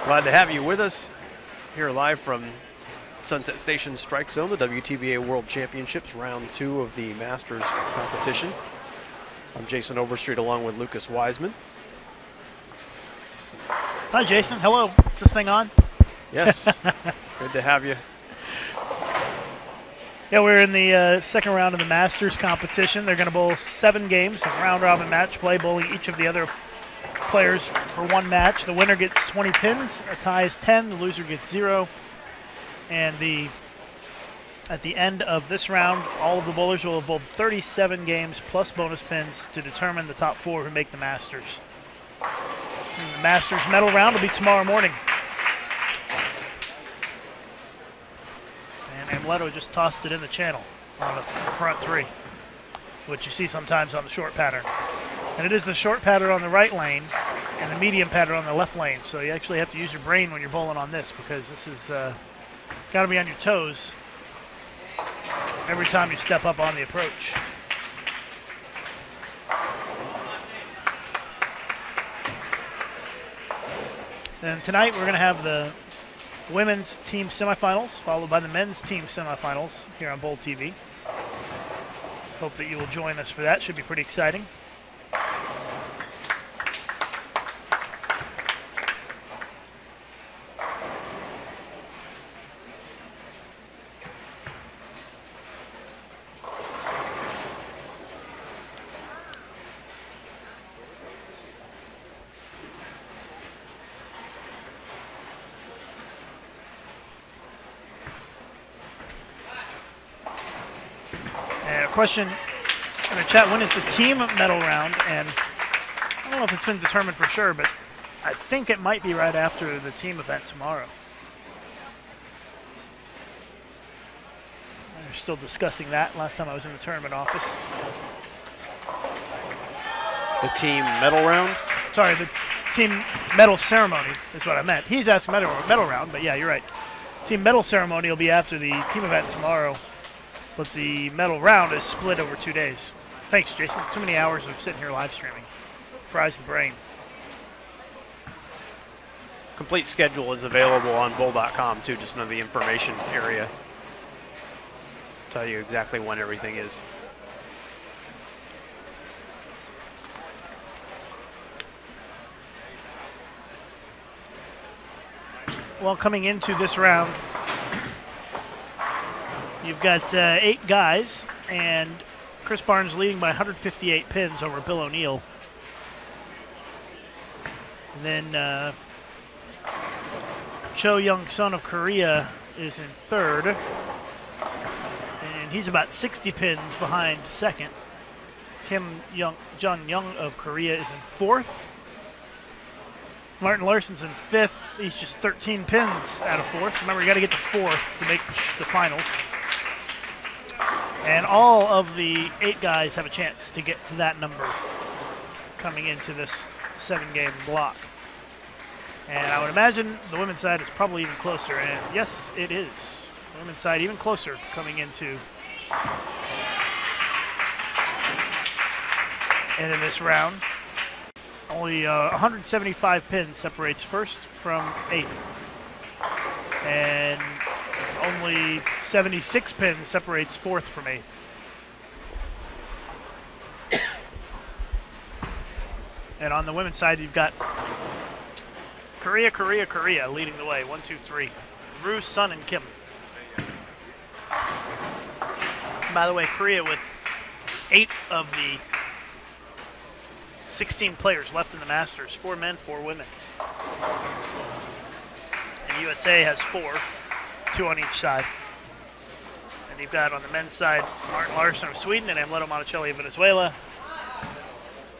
Glad to have you with us here live from Sunset Station Strike Zone, the WTBA World Championships, round 2 of the Masters competition. I'm Jason Overstreet along with Lucas Wiseman. Hi, Jason. Hello. Is this thing on? Yes. Good to have you. Yeah, we're in the second round of the Masters competition. They're going to bowl 7 games, a round-robin match play, bowling each of the other players for 1 match. The winner gets 20 pins, a tie is 10, the loser gets 0. And at the end of this round, all of the bowlers will have bowled 37 games plus bonus pins to determine the top 4 who make the Masters. And the Masters medal round will be tomorrow morning. And Amleto just tossed it in the channel on the front 3, which you see sometimes on the short pattern. And it is the short pattern on the right lane and the medium pattern on the left lane. So you actually have to use your brain when you're bowling on this, because this is got to be on your toes every time you step up on the approach. And tonight we're going to have the women's team semifinals, followed by the men's team semifinals here on Bowl TV. Hope that you will join us for that. Should be pretty exciting. Question in the chat, when is the team medal round? And I don't know if it's been determined for sure, but I think it might be right after the team event tomorrow. They're still discussing that. Last time I was in the tournament office. The team medal round? Sorry, the team medal ceremony is what I meant. He's asking medal round, but yeah, you're right. Team medal ceremony will be after the team event tomorrow. But the medal round is split over 2 days. Thanks, Jason. Too many hours of sitting here live streaming. Fries the brain. Complete schedule is available on bowl.com too, just under the information area. Tell you exactly when everything is. Well, coming into this round, you've got 8 guys, and Chris Barnes leading by 158 pins over Bill O'Neill. And then Cho Young-sun of Korea is in 3rd, and he's about 60 pins behind 2nd. Kim Jung-young of Korea is in 4th. Martin Larson's in 5th. He's just 13 pins out of 4th. Remember, you got to get to 4th to make the finals. And all of the 8 guys have a chance to get to that number coming into this 7-game block. And I would imagine the women's side is probably even closer. And yes, it is. The women's side even closer coming into this round. Only 175 pins separates first from eighth. And only 76 pins separates fourth from eighth. And on the women's side, you've got Korea leading the way. 1, 2, 3. Ru, Sun, and Kim. By the way, Korea with 8 of the 16 players left in the Masters. 4 men, 4 women. And USA has 4, 2 on each side. And you've got on the men's side, Martin Larsson of Sweden and Amleto Monticelli of Venezuela.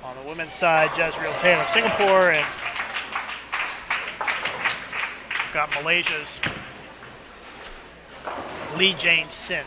On the women's side, Jazreel Taylor of Singapore, and got Malaysia's Lee Jane Sin.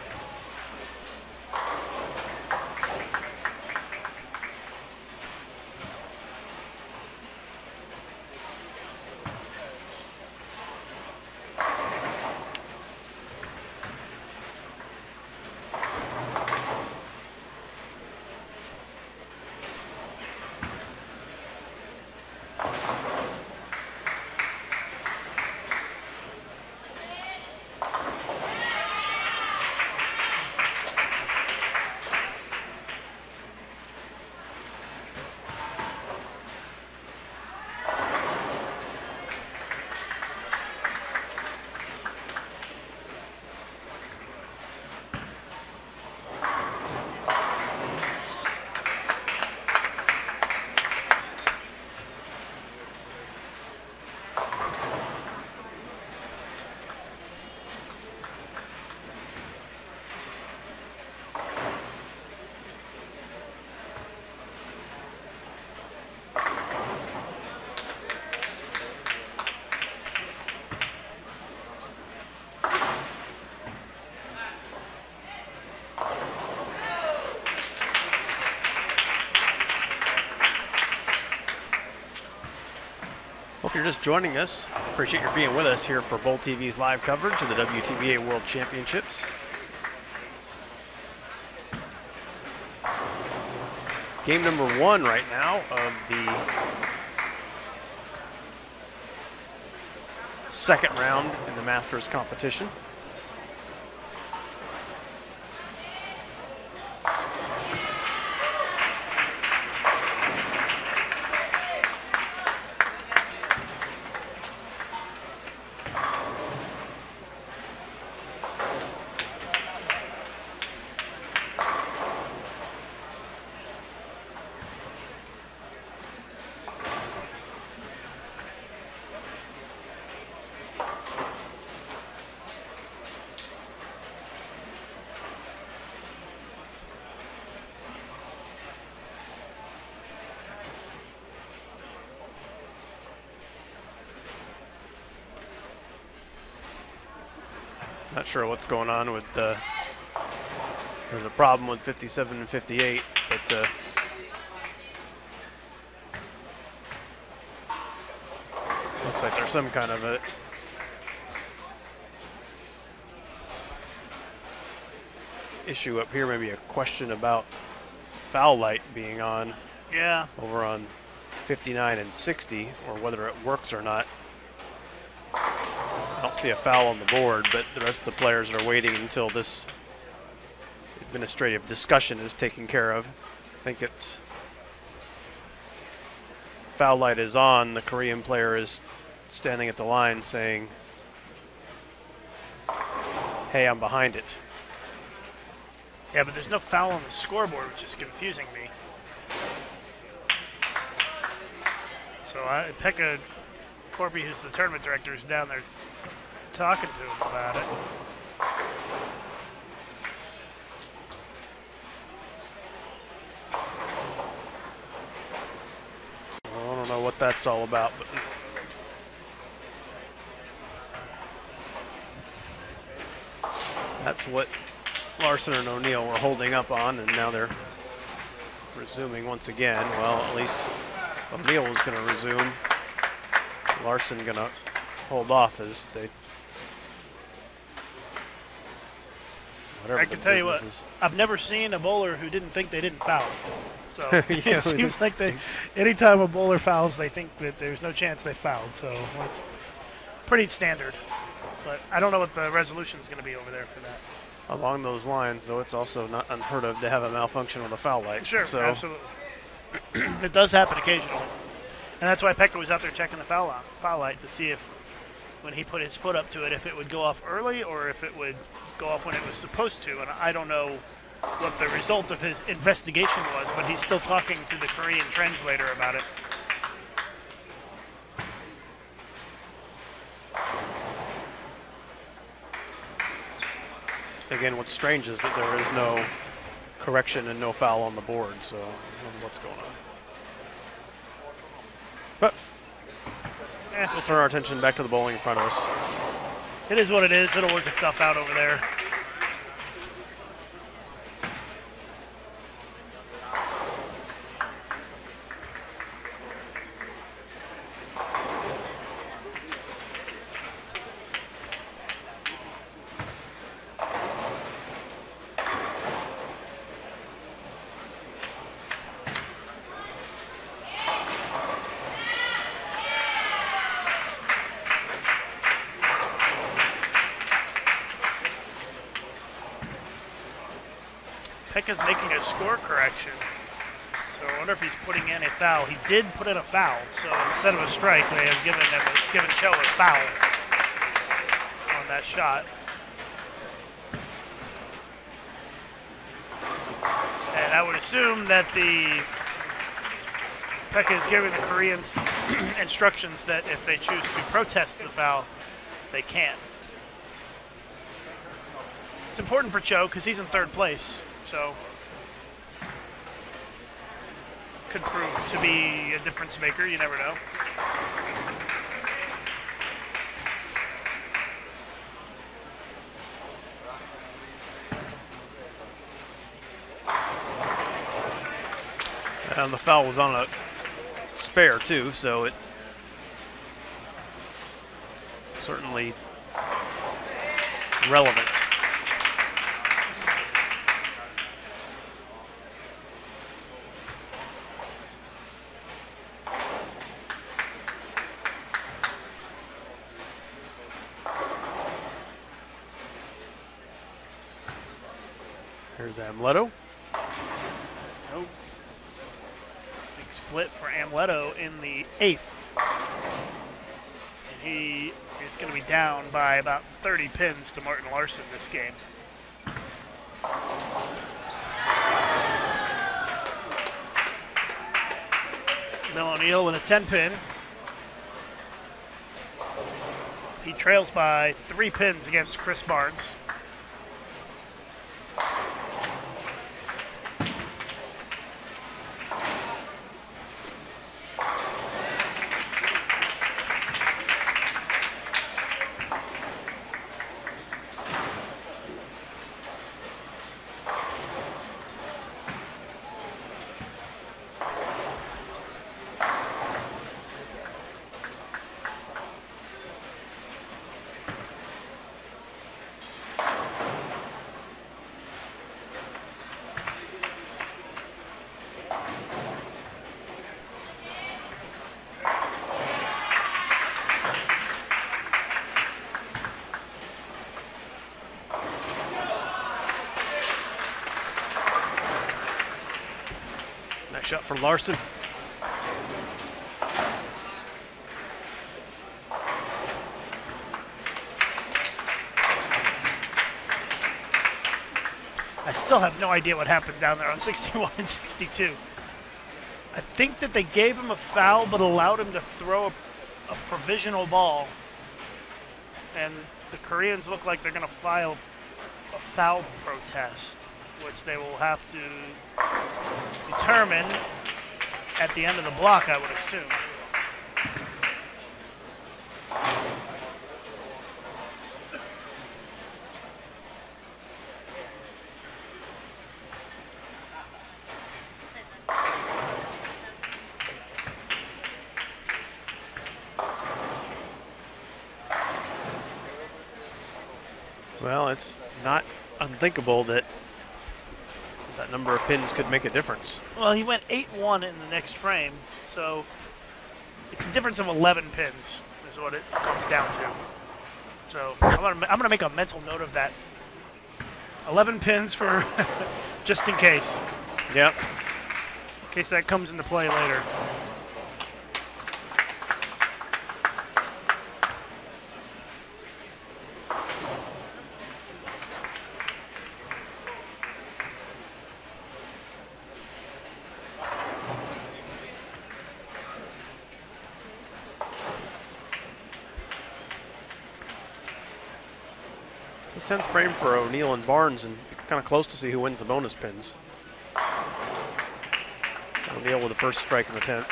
If you're just joining us, appreciate your being with us here for Bowl TV's live coverage of the WTBA World Championships. Game number 1 right now of the second round in the Masters competition. Not sure what's going on with there's a problem with 57 and 58, but looks like there's some kind of a issue up here, maybe a question about foul light being on. Yeah. Over on 59 and 60, or whether it works or not. I don't see a foul on the board, but the rest of the players are waiting until this administrative discussion is taken care of. I think it's foul light is on. The Korean player is standing at the line saying, "Hey, I'm behind it." Yeah, but there's no foul on the scoreboard, which is confusing me. So Pekka Corby, who's the tournament director, is down there talking to him about it. I don't know what that's all about, but that's what Larsson and O'Neill were holding up on, and now they're resuming once again. Well, at least O'Neill was going to resume. Larsson going to hold off as they. I can tell you what, I've never seen a bowler who didn't think they didn't foul. So Yeah, it seems like anytime a bowler fouls, they think that there's no chance they fouled. So it's pretty standard. But I don't know what the resolution is going to be over there for that. Along those lines, though, it's also not unheard of to have a malfunction with a foul light. Sure, so. absolutely. It does happen occasionally. And that's why Pekka was out there checking the foul light to see if, when he put his foot up to it, if it would go off early or if it would go off when it was supposed to. And I don't know what the result of his investigation was, but he's still talking to the Korean translator about it. Again, what's strange is that there is no correction and no foul on the board, so I don't know what's going on. But we'll turn our attention back to the bowling in front of us. It is what it is. It'll work itself out over there. Pekka's making a score correction. So I wonder if he's putting in a foul. He did put in a foul, so instead of a strike, they have given Cho a foul on that shot. And I would assume that Pekka is giving the Koreans instructions that if they choose to protest the foul, they can. It's important for Cho because he's in third place. So could prove to be a difference maker. You never know. And the foul was on a spare too, so it certainly relevant. Here's Amleto. Oh. Big split for Amleto in the 8th. And he is going to be down by about 30 pins to Martin Larson this game. Bill O'Neill with a 10-pin. He trails by 3 pins against Chris Barnes. Shot for Larson. I still have no idea what happened down there on 61 and 62. I think that they gave him a foul but allowed him to throw a provisional ball. And the Koreans look like they're going to file a foul protest, which they will have to determine at the end of the block, I would assume. Well, it's not unthinkable that That number of pins could make a difference. Well, he went 8-1 in the next frame, so it's a difference of 11 pins is what it comes down to. So I'm gonna make a mental note of that. 11 pins for just in case. Yep. In case that comes into play later. The 10th frame for O'Neill and Barnes, and kind of close to see who wins the bonus pins. O'Neill with the first strike in the 10th.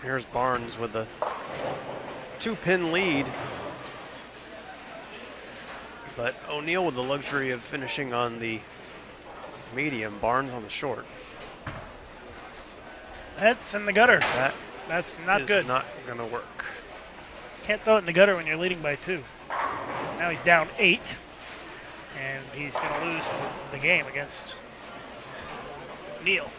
Here's Barnes with the 2-pin lead. But O'Neill with the luxury of finishing on the medium, Barnes on the short. That's in the gutter. That's not is good. Not going to work. Can't throw it in the gutter when you're leading by 2. Now he's down 8, and he's going to lose the game against Neal.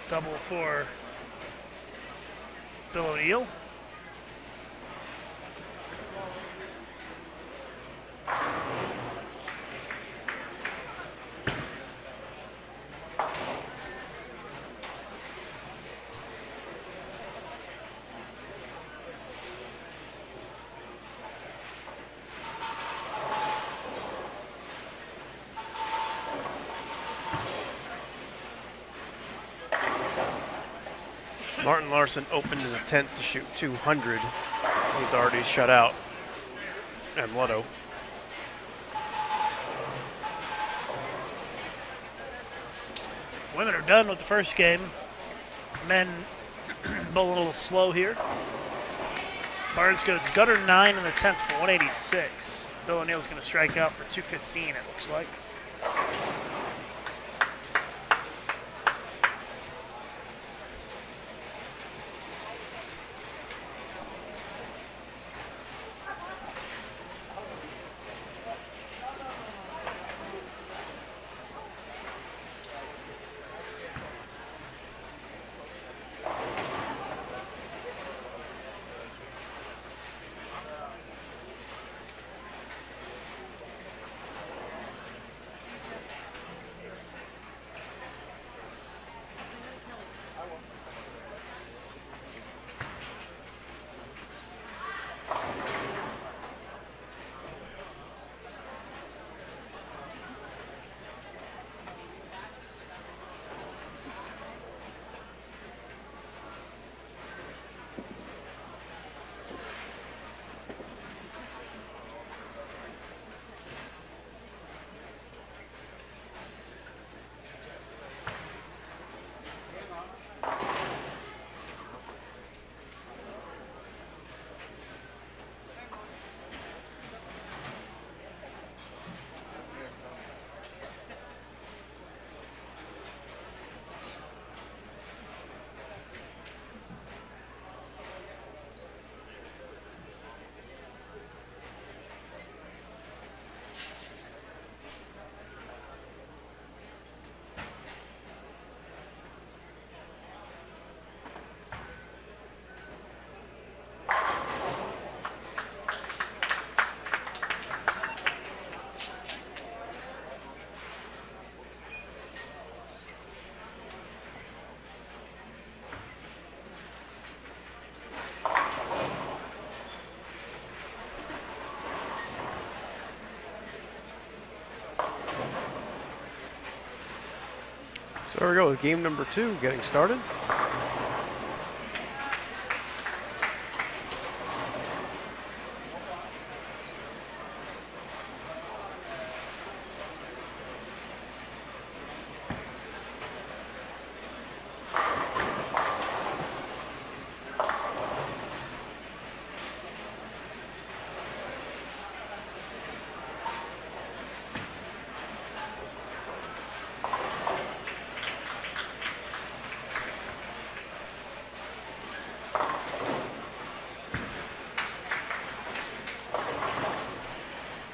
Double for Bill O'Neill. Martin Larson opened in the 10th to shoot 200. He's already shut out Amleto. Women are done with the first game. Men bowl a little slow here. Barnes goes gutter 9 in the 10th for 186. Bill O'Neill's going to strike out for 215, it looks like. So there we go with game number 2 getting started.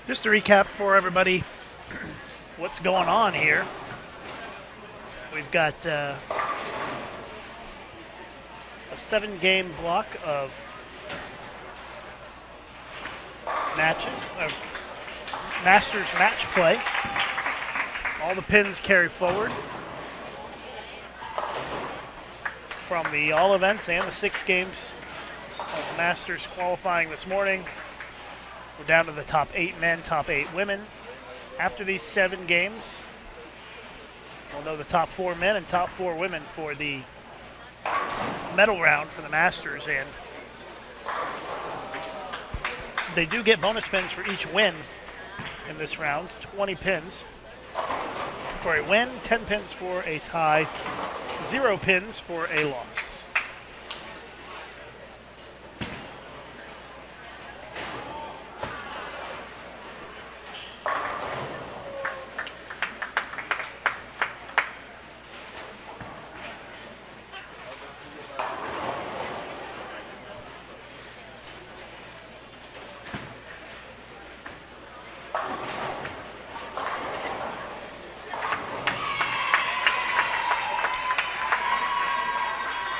Just to recap for everybody what's going on here. We've got a 7-game block of matches, of Masters match play. All the pins carry forward from the all events and the 6 games of Masters qualifying this morning. We're down to the top 8 men, top 8 women. After these 7 games, we'll know the top 4 men and top 4 women for the medal round for the Masters, and they do get bonus pins for each win in this round, 20 pins for a win, 10 pins for a tie, 0 pins for a loss.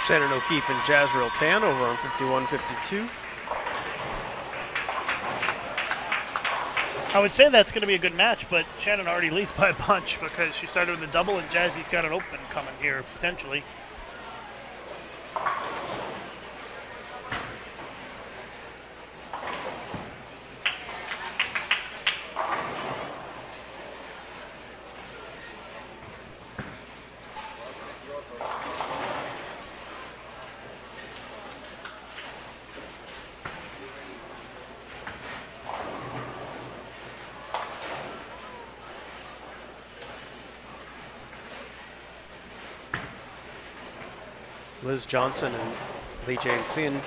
Shannon O'Keefe and Jazrael Tan over on 51-52. I would say that's going to be a good match, but Shannon already leads by a bunch because she started with a double and Jazzy's got an open coming here, potentially. Liz Johnson and Lee Jane Sin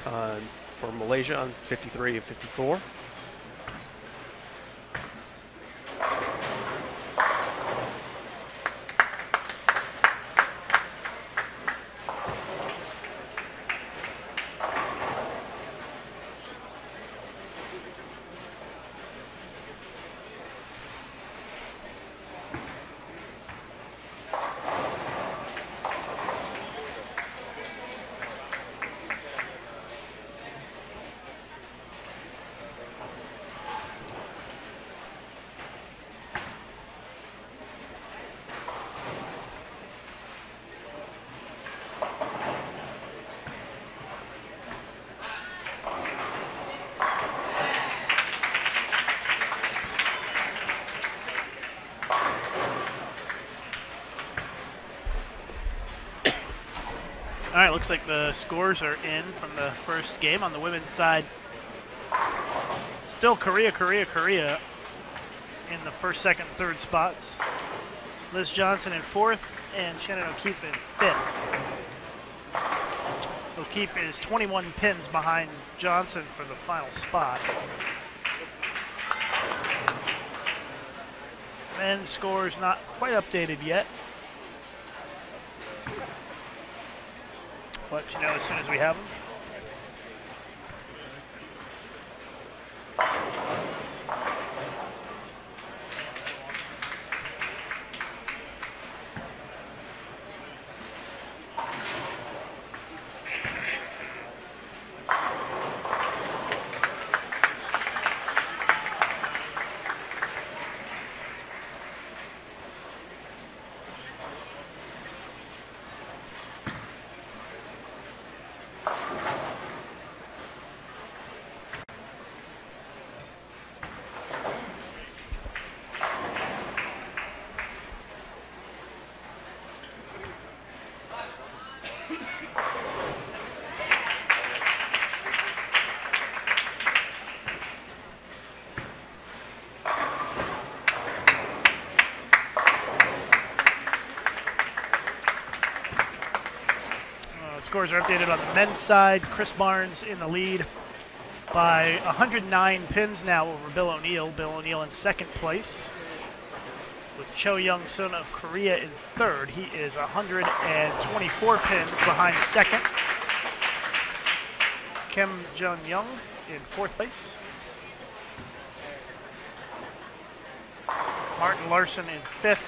for Malaysia on 53 and 54. All right, looks like the scores are in from the first game. On the women's side, still Korea in the first, second, and third spots. Liz Johnson in 4th and Shannon O'Keefe in 5th. O'Keefe is 21 pins behind Johnson for the final spot. Men's scores not quite updated yet. Let you know as soon as we have them. Scores are updated on the men's side. Chris Barnes in the lead by 109 pins now over Bill O'Neill. Bill O'Neill in 2nd place, with Cho Young-sun of Korea in 3rd. He is 124 pins behind 2nd. Kim Jung-young in 4th place. Martin Larson in 5th,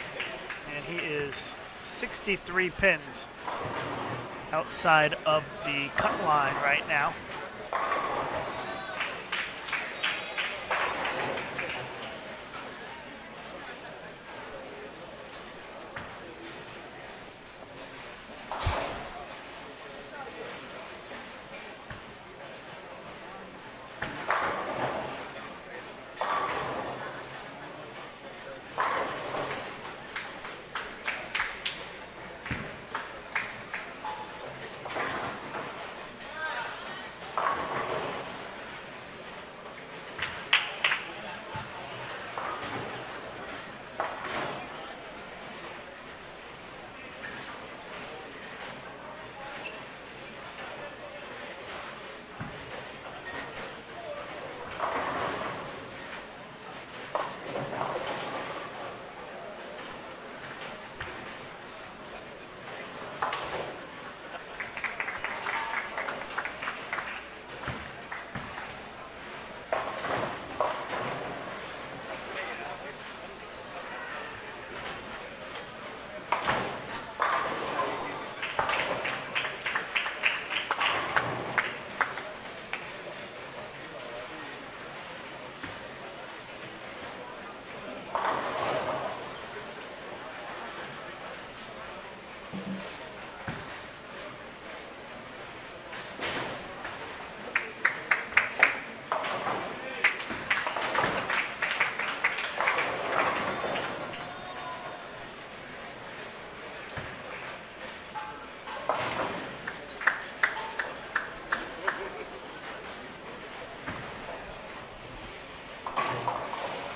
and he is 63 pins outside of the cut line right now.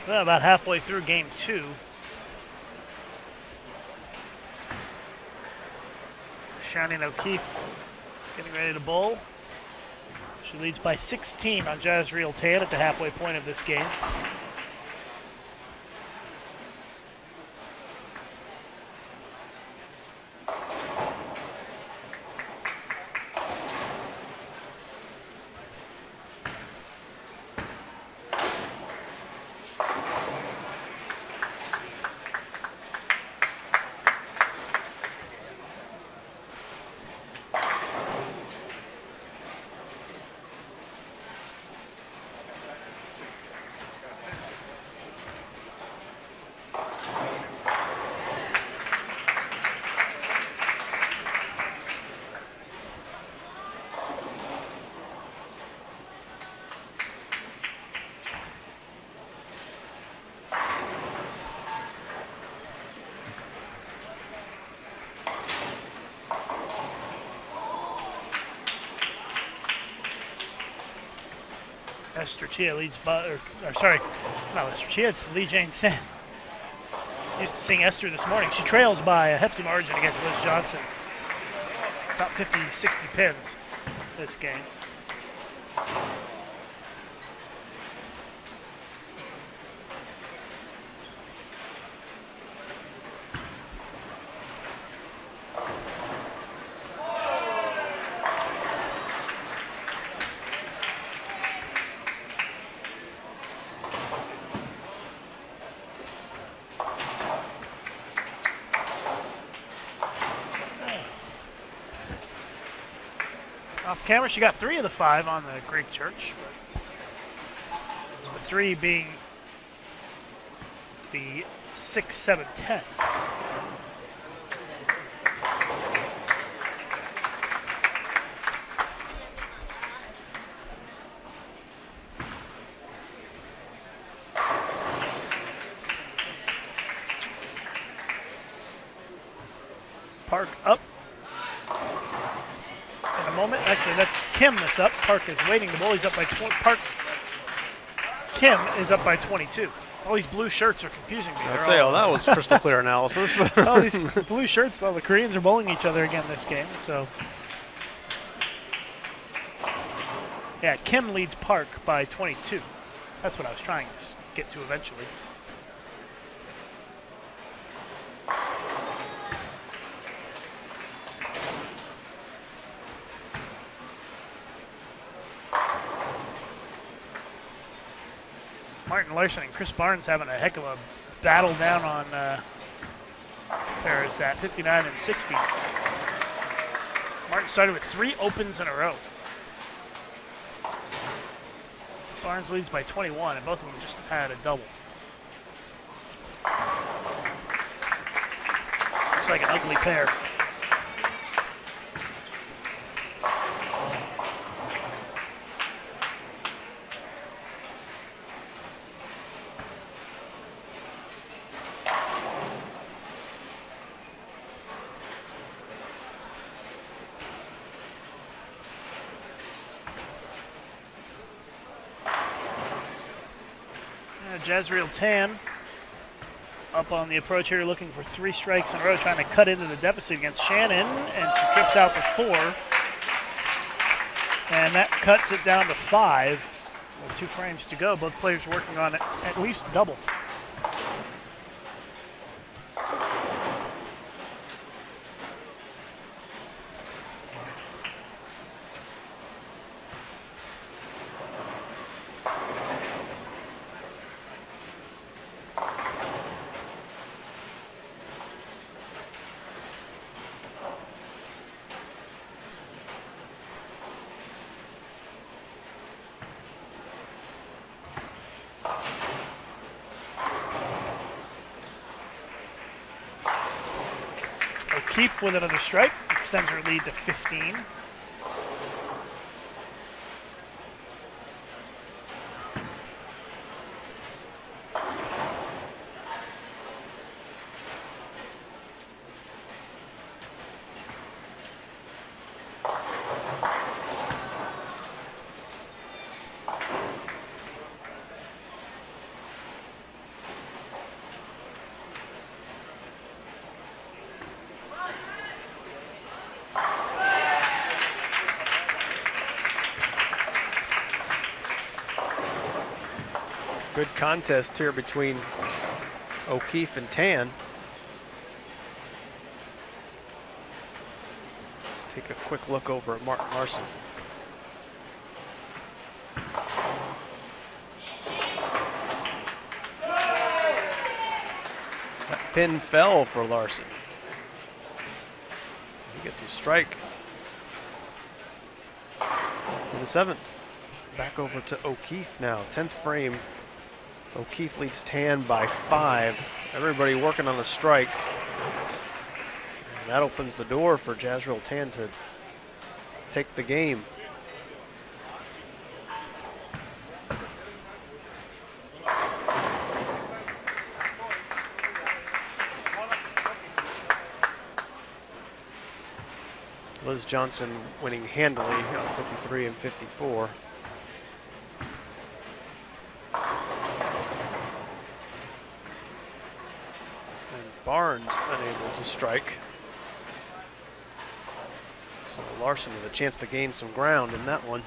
Well, about halfway through game 2. Shannon O'Keefe getting ready to bowl. She leads by 16 on Jazreel Tan at the halfway point of this game. Esther Chia leads by, or sorry, not Esther Chia, it's Lee Jane Sen. Used to sing Esther this morning. She trails by a hefty margin against Liz Johnson. About 50, 60 pins this game. Off camera, she got 3 of the 5 on the Greek church. The 3 being the 6, 7, 10. Park up. Moment. Actually, that's Kim that's up. Park is waiting. The bowlie's up by 20. Kim is up by 22. All these blue shirts are confusing me. I'd say, that was crystal clear analysis. All these blue shirts, all the Koreans are bowling each other again this game. So, yeah, Kim leads Park by 22. That's what I was trying to get to eventually. Martin Larson and Chris Barnes having a heck of a battle down on, there is that, 59 and 60. Martin started with 3 opens in a row. Barnes leads by 21, and both of them just had a double. Looks like an ugly pair. Jazriel Tan up on the approach here, looking for 3 strikes in a row, trying to cut into the deficit against Shannon, and she trips out the 4. And that cuts it down to 5 with 2 frames to go. Both players working on at least double. O'Keefe with another strike, extends her lead to 15. Good contest here between O'Keefe and Tan. Let's take a quick look over at Martin Larson. That pin fell for Larson. He gets a strike in the 7th. Back over to O'Keefe now, 10th frame. O'Keefe leads Tan by 5. Everybody working on a strike. And that opens the door for Jazriel Tan to take the game. Liz Johnson winning handily on 53 and 54. Barnes unable to strike. So Larson with a chance to gain some ground in that one.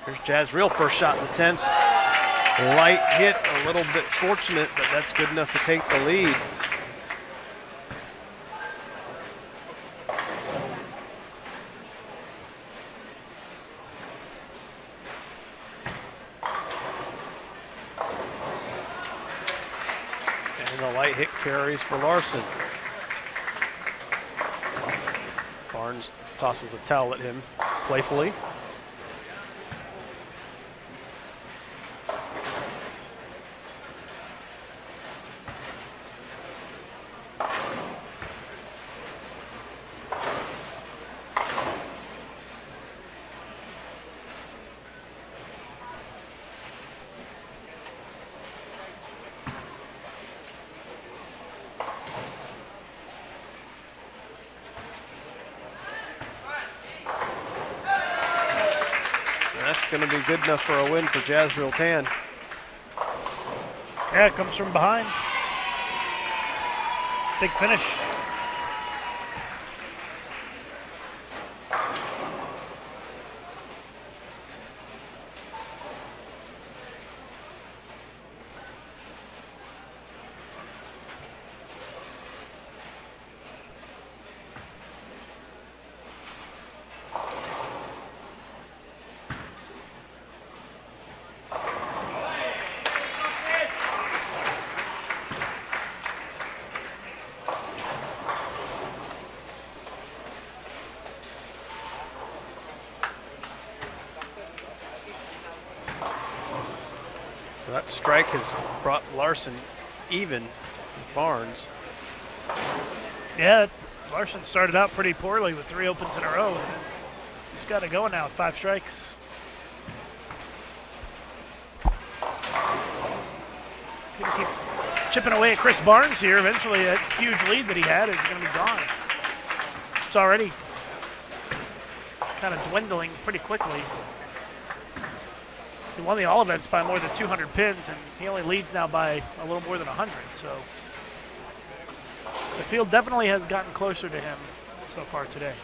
Here's Jazriel, first shot in the 10th. Light hit, a little bit fortunate, but that's good enough to take the lead. Hit carries for Larson. Barnes tosses a towel at him playfully. Going to be good enough for a win for Jazriel Tan. Yeah, it comes from behind. Big finish. So that strike has brought Larson even with Barnes. Yeah, Larson started out pretty poorly with 3 opens in a row. And he's got it going now with 5 strikes. Gonna keep chipping away at Chris Barnes here. Eventually, that huge lead that he had is going to be gone. It's already kind of dwindling pretty quickly. He won the All Events by more than 200 pins, and he only leads now by a little more than 100. So the field definitely has gotten closer to him so far today.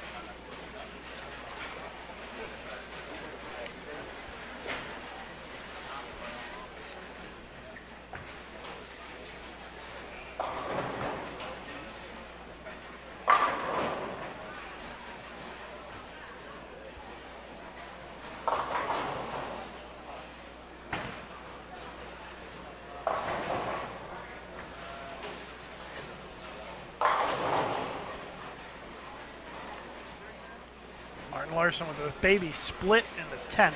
Larson with a baby split in the 10th.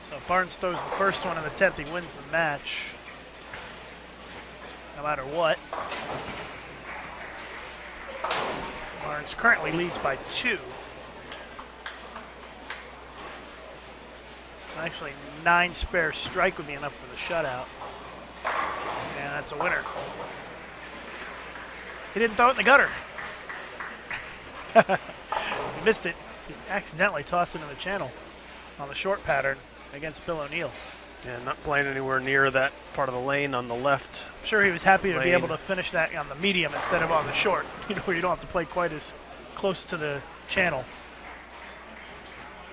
So if Barnes throws the first one in the 10th, he wins the match, no matter what. Barnes currently leads by 2. So actually 9 spare strike would be enough for the shutout. And that's a winner. He didn't throw it in the gutter. He missed it. He accidentally tossed it in the channel on the short pattern against Bill O'Neill. Yeah, not playing anywhere near that part of the lane on the left. I'm sure he was happy to be able to finish that on the medium instead of on the short, where you don't have to play quite as close to the channel.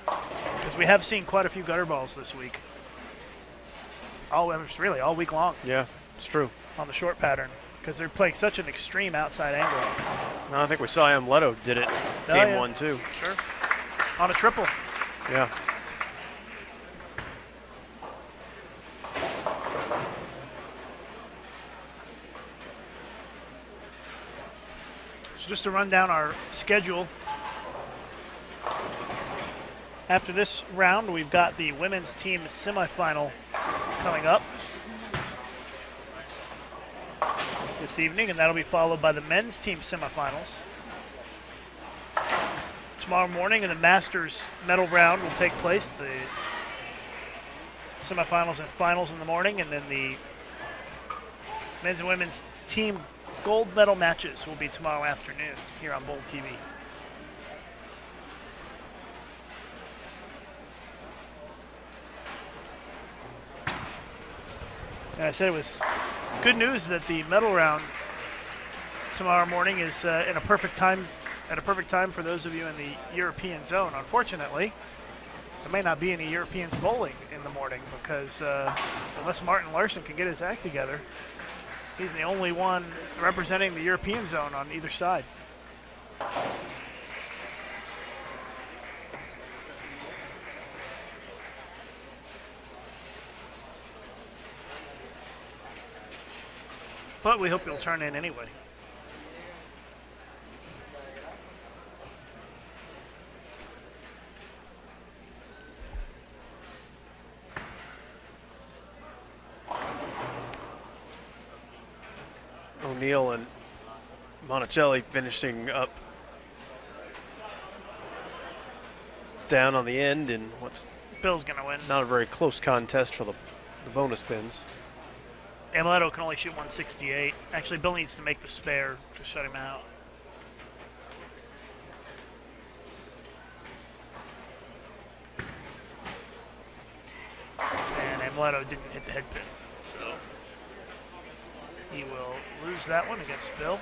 Because we have seen quite a few gutter balls this week. Really all week long. Yeah, it's true. On the short pattern, because they're playing such an extreme outside angle. No, I think we saw Leto did it game 1 too. Sure. On a triple. Yeah. So just to run down our schedule. After this round, we've got the women's team semifinal coming up this evening, and that'll be followed by the men's team semifinals. Tomorrow morning in the Masters medal round will take place. The semifinals and finals in the morning, and then the men's and women's team gold medal matches will be tomorrow afternoon here on Bowl TV. And I said it was good news that the medal round tomorrow morning is at a perfect time for those of you in the European zone. Unfortunately, there may not be any Europeans bowling in the morning because unless Martin Larson can get his act together, he's the only one representing the European zone on either side. But we hope you'll turn in anyway. O'Neill and Monticelli finishing up down on the end in what's Bill's going to win. Not a very close contest for the bonus pins. Leto can only shoot 168. Actually, Bill needs to make the spare to shut him out. And Leto didn't hit the head pin, so he will lose that one against Bill.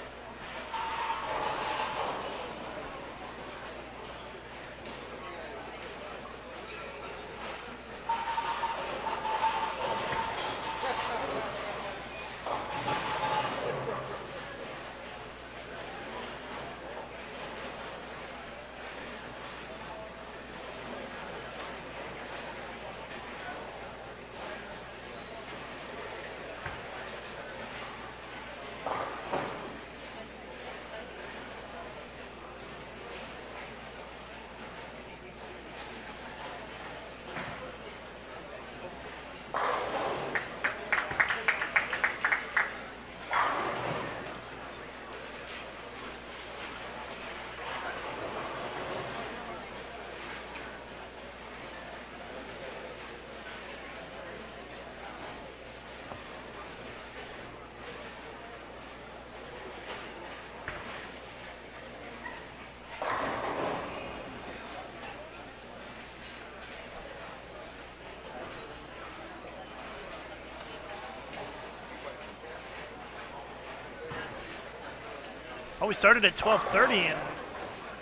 Well, we started at 12:30 and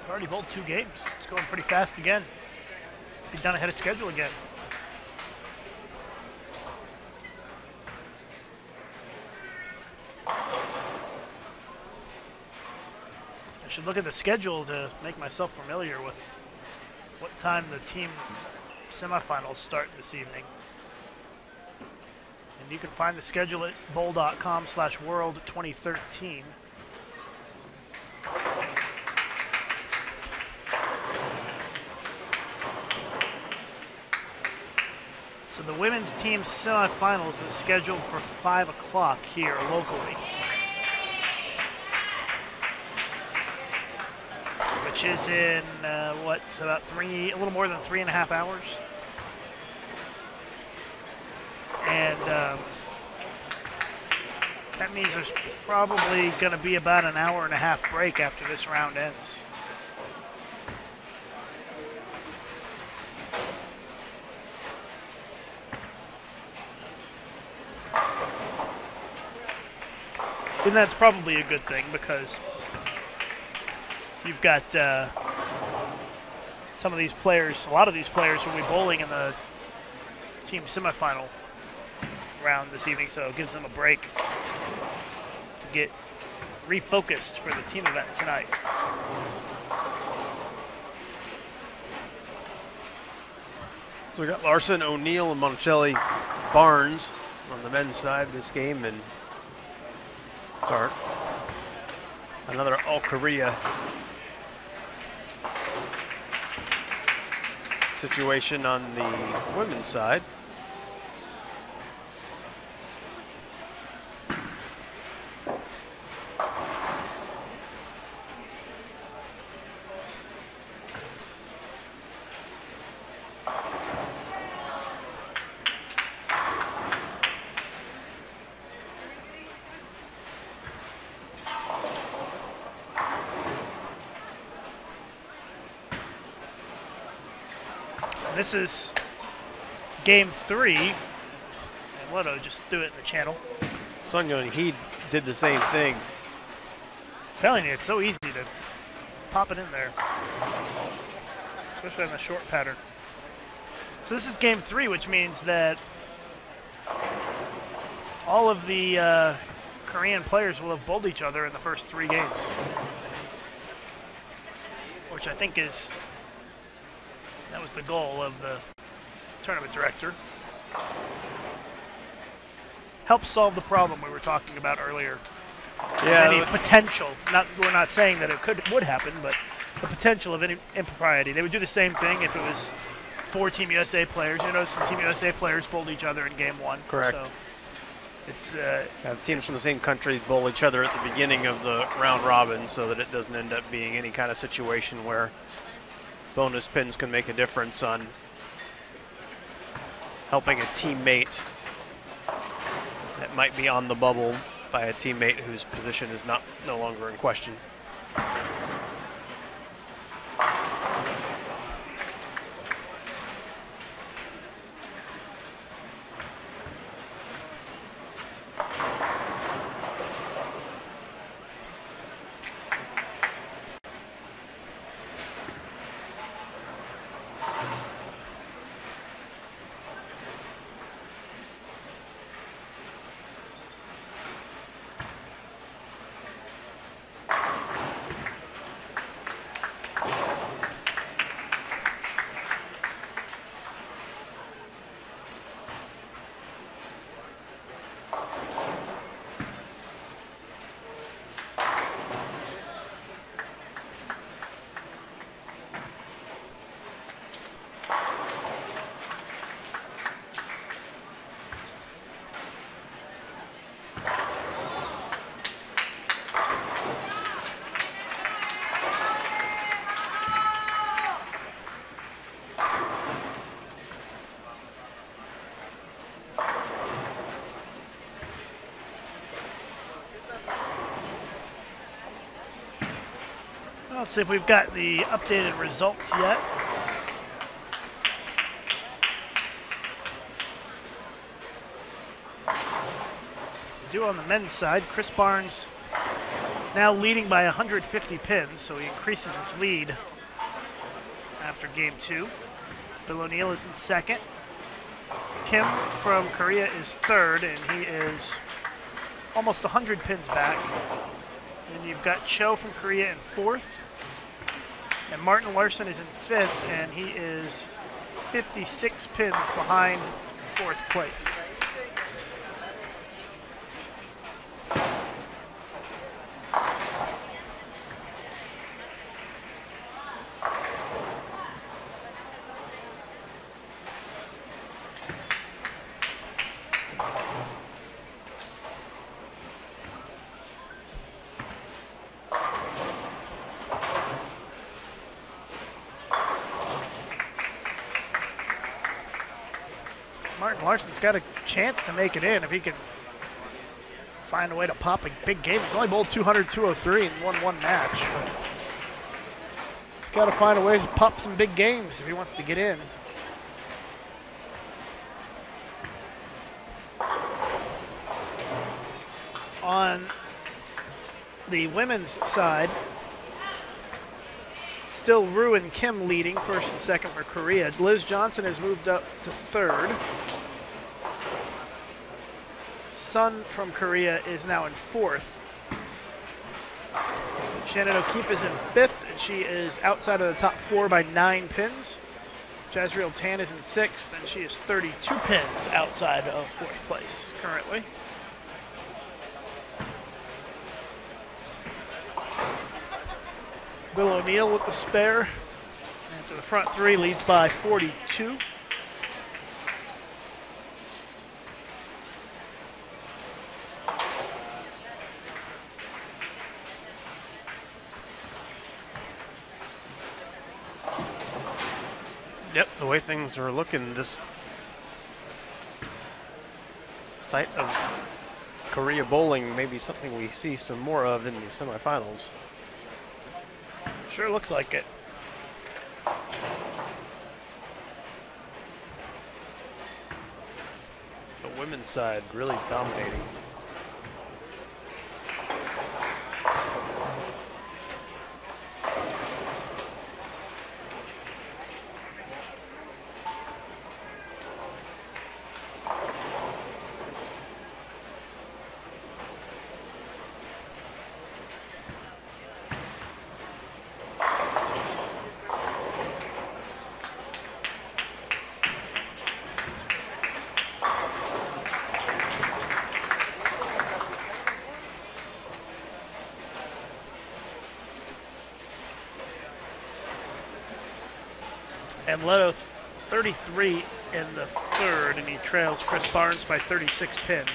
we already bowled 2 games. It's going pretty fast again. Be done ahead of schedule again. I should look at the schedule to make myself familiar with what time the team semifinals start this evening. And you can find the schedule at bowl.com/world2013. So the women's team semifinals is scheduled for 5 o'clock here locally, which is in about a little more than 3.5 hours. And that means there's probably going to be about an 1.5 hour break after this round ends. And that's probably a good thing because you've got some of these players, a lot of these players will be bowling in the team semifinal round this evening, so it gives them a break to get refocused for the team event tonight. So we got Larson, O'Neill, and Monticelli, Barnes on the men's side of this game, and Tart. Another All-Korea situation on the women's side. This is game 3, and Loto just threw it in the channel. Sun Young, he did the same thing. I'm telling you, it's so easy to pop it in there, especially on the short pattern. So this is game 3, which means that all of the Korean players will have bowled each other in the first 3 games, which I think that was the goal of the tournament director. Helps solve the problem we were talking about earlier. Yeah, any potential. We're not saying that it would happen, but the potential of any impropriety. They would do the same thing if it was 4 Team USA players. You notice the Team USA players bowled each other in game 1. Correct. So it's teams from the same country bowl each other at the beginning of the round robin, so that it doesn't end up being any kind of situation where bonus pins can make a difference on helping a teammate that might be on the bubble by a teammate whose position is no longer in question. Let's see if we've got the updated results yet. Do on the men's side, Chris Barnes now leading by 150 pins, so he increases his lead after game 2. Bill O'Neill is in second. Kim from Korea is third, and he is almost 100 pins back. And you've got Cho from Korea in fourth. And Martin Larson is in fifth, and he is 56 pins behind fourth place. Martin Larson's got a chance to make it in if he can find a way to pop a big game. He's only bowled 200, 203 and won one match. But he's got to find a way to pop some big games if he wants to get in. On the women's side, still Rue and Kim leading first and second for Korea. Liz Johnson has moved up to third. Sun from Korea is now in fourth. Shannon O'Keefe is in fifth, and she is outside of the top 4 by 9 pins. Jazriel Tan is in sixth, and she is 32 pins outside of fourth place currently. Bill O'Neill with the spare. After the front 3 leads by 42. Yep, the way things are looking, this sight of Korea bowling may be something we see some more of in the semifinals. Sure looks like it. The women's side really dominating. And Leto 33 in the third, and he trails Chris Barnes by 36 pins.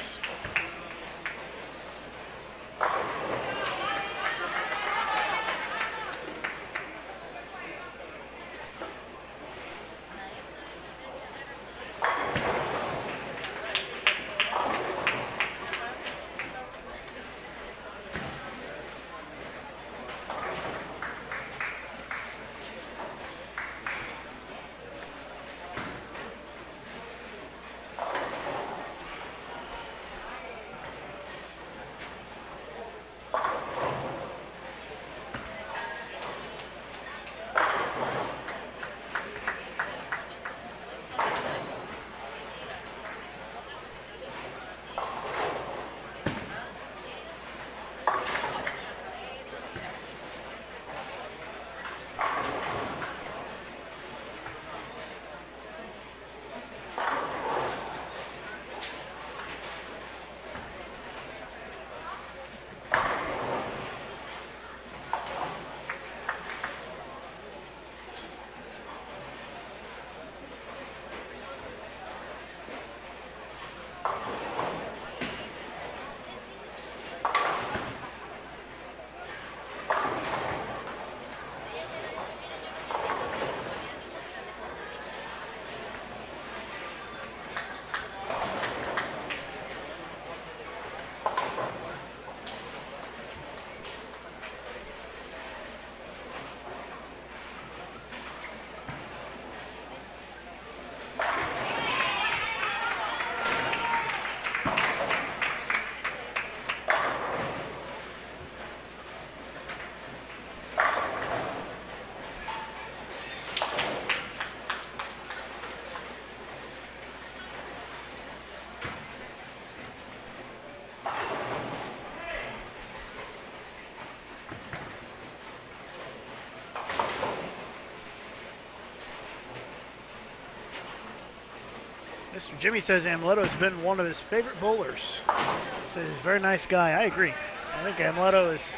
Mr. Jimmy says Amleto has been one of his favorite bowlers. He says he's a very nice guy. I agree. I think Amleto is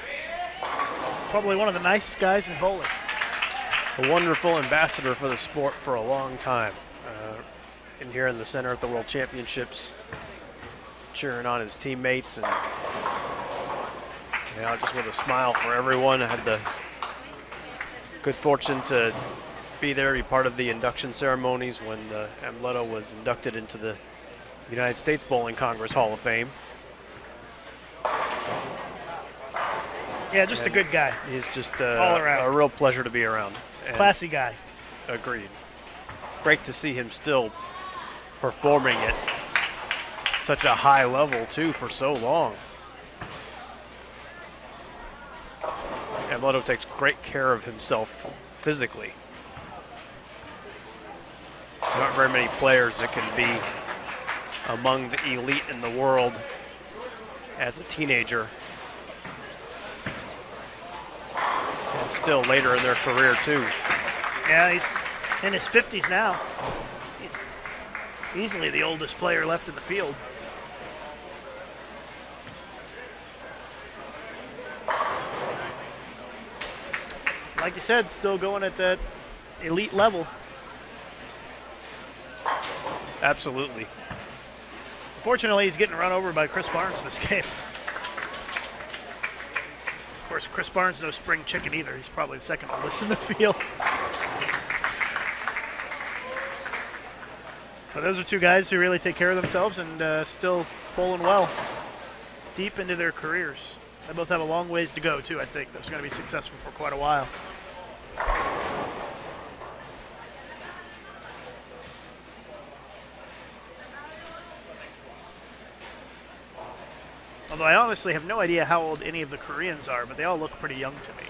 probably one of the nicest guys in bowling. A wonderful ambassador for the sport for a long time. In here in the center at the World Championships, cheering on his teammates and just with a smile for everyone. I had the good fortune to be there, be part of the induction ceremonies when Amleto was inducted into the United States Bowling Congress Hall of Fame. Yeah, just a good guy. He's just all around a real pleasure to be around. And classy guy. Agreed. Great to see him still performing at such a high level too for so long. Amleto takes great care of himself physically. There aren't very many players that can be among the elite in the world as a teenager and still later in their career too. Yeah, he's in his 50s now. He's easily the oldest player left in the field. Like you said, still going at that elite level. Absolutely. Unfortunately, he's getting run over by Chris Barnes this game. Of course, Chris Barnes no spring chicken either. He's probably the second oldest in the field. But those are two guys who really take care of themselves and still bowling well deep into their careers. They both have a long ways to go, too, I think. That's going to be successful for quite a while. Although I honestly have no idea how old any of the Koreans are, but they all look pretty young to me.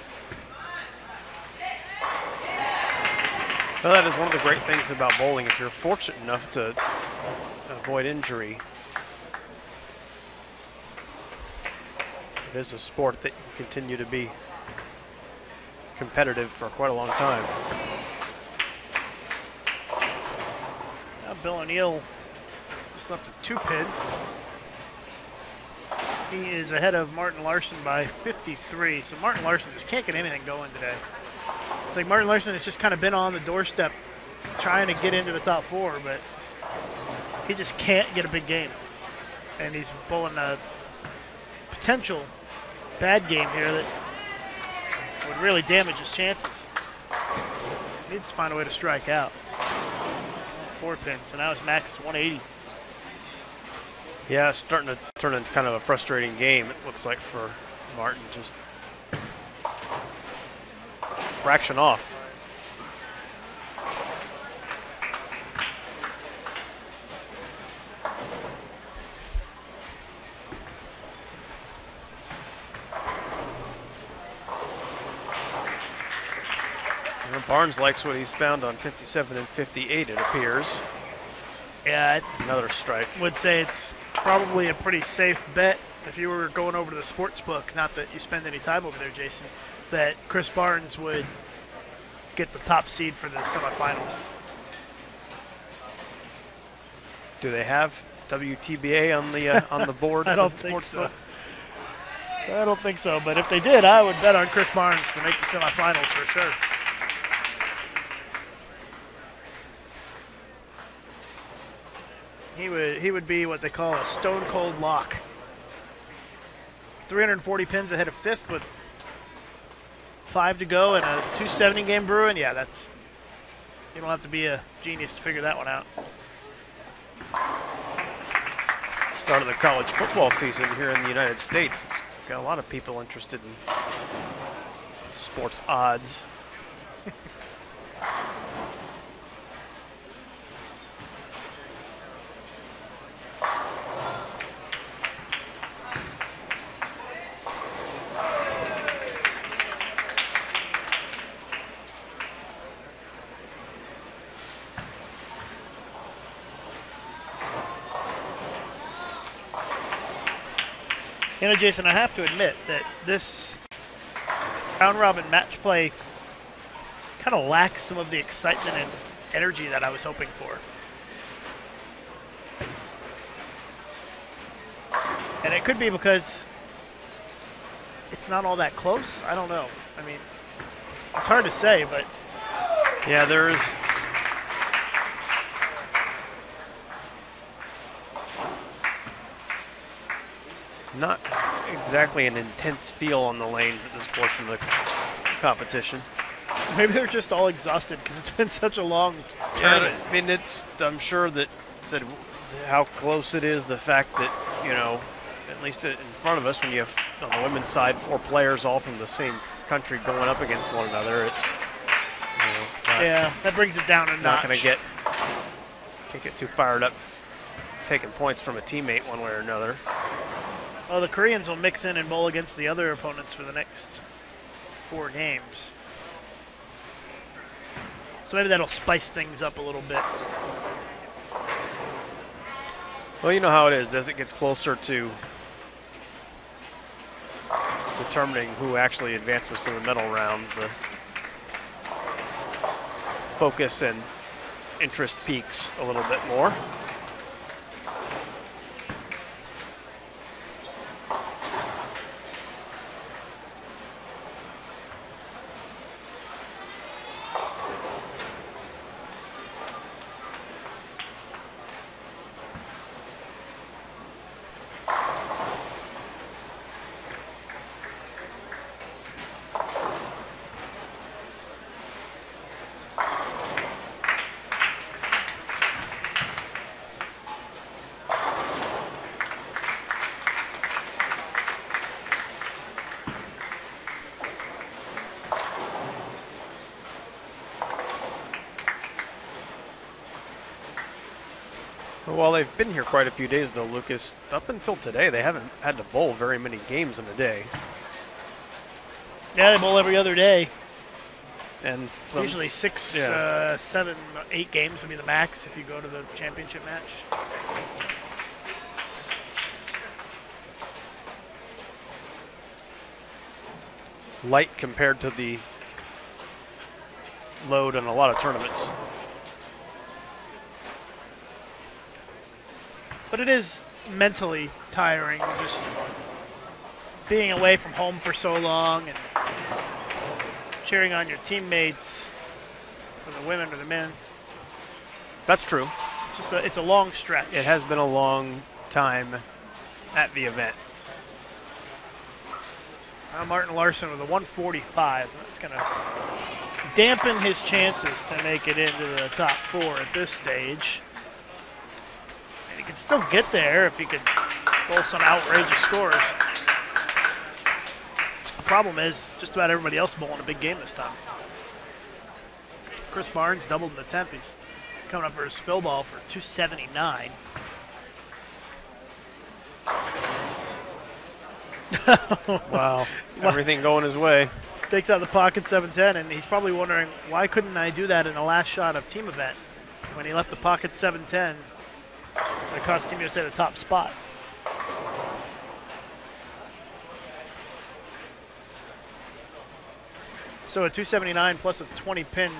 Well, that is one of the great things about bowling. If you're fortunate enough to avoid injury, it is a sport that can continue to be competitive for quite a long time. Now Bill O'Neill just left a 2-pin. He is ahead of Martin Larson by 53, so Martin Larson just can't get anything going today. It's like Martin Larson has just kind of been on the doorstep trying to get into the top four, but he just can't get a big game. And he's bowling a potential bad game here that would really damage his chances. He needs to find a way to strike out. 4-pin, so now his max is 180. Yeah, it's starting to turn into kind of a frustrating game, it looks like, for Martin. Just fraction off. Barnes likes what he's found on 57 and 58, it appears. Yeah, another strike. I would say it's probably a pretty safe bet if you were going over to the sports book, not that you spend any time over there, Jason, that Chris Barnes would get the top seed for the semifinals. Do they have WTBA on the board? I don't think so. I don't think so, but if they did, I would bet on Chris Barnes to make the semifinals for sure. He would be what they call a stone cold lock. 340 pins ahead of fifth with 5 to go and a 270 game brewing. Yeah, that's, you don't have to be a genius to figure that one out. Start of the college football season here in the United States. It's got a lot of people interested in sports odds. You know, Jason, I have to admit that this round-robin match play kind of lacks some of the excitement and energy that I was hoping for. And it could be because it's not all that close. I don't know. I mean, it's hard to say, but yeah, there's not exactly an intense feel on the lanes at this portion of the competition. maybe they're just all exhausted because it's been such a long Yeah, tournament. I mean, I'm sure that said how close it is, the fact that, you know, at least in front of us, when you have on the women's side 4 players all from the same country going up against one another, it's, you know, Yeah, that brings it down a not notch. going to can't get too fired up taking points from a teammate one way or another. Well, the Koreans will mix in and bowl against the other opponents for the next 4 games. So maybe that'll spice things up a little bit. Well, you know how it is. As it gets closer to determining who actually advances to the medal round, the focus and interest peaks a little bit more. Well, they've been here quite a few days, though, Lucas. Up until today, they haven't had to bowl very many games in a day. Yeah, they bowl every other day. And Usually 6, 7, 8 games would be the max if you go to the championship match. light compared to the load in a lot of tournaments. But it is mentally tiring, just being away from home for so long and cheering on your teammates, for the women or the men. That's true. It's just it's a long stretch. It has been a long time at the event. Martin Larson with a 145. That's going to dampen his chances to make it into the top 4 at this stage. And he can still get there if he could bowl some outrageous scores. The problem is just about everybody else bowling a big game this time. Chris Barnes doubled in the 10th. He's coming up for his fill ball for 279. Wow. Everything going his way. Takes out the pocket 710, and he's probably wondering, why couldn't I do that in the last shot of team event when he left the pocket 710? It cost Team USA the top spot. So a 279 plus a 20 pin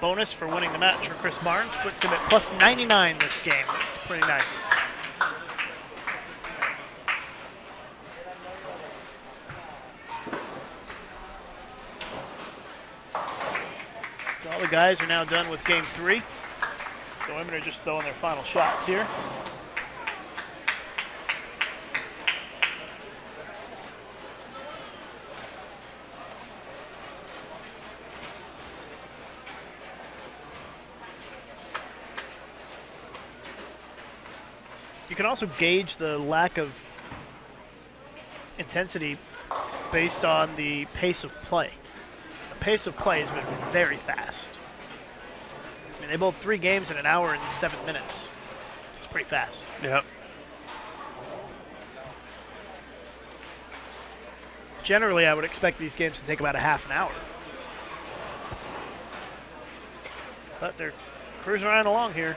bonus for winning the match for Chris Barnes puts him at plus 99 this game. That's pretty nice. So all the guys are now done with game 3. The women are just throwing their final shots here. You can also gauge the lack of intensity based on the pace of play. The pace of play has been very fast. I mean, they bowled 3 games in an hour and 7 minutes. It's pretty fast. Yep. Generally, I would expect these games to take about a half an hour. But they're cruising right along here.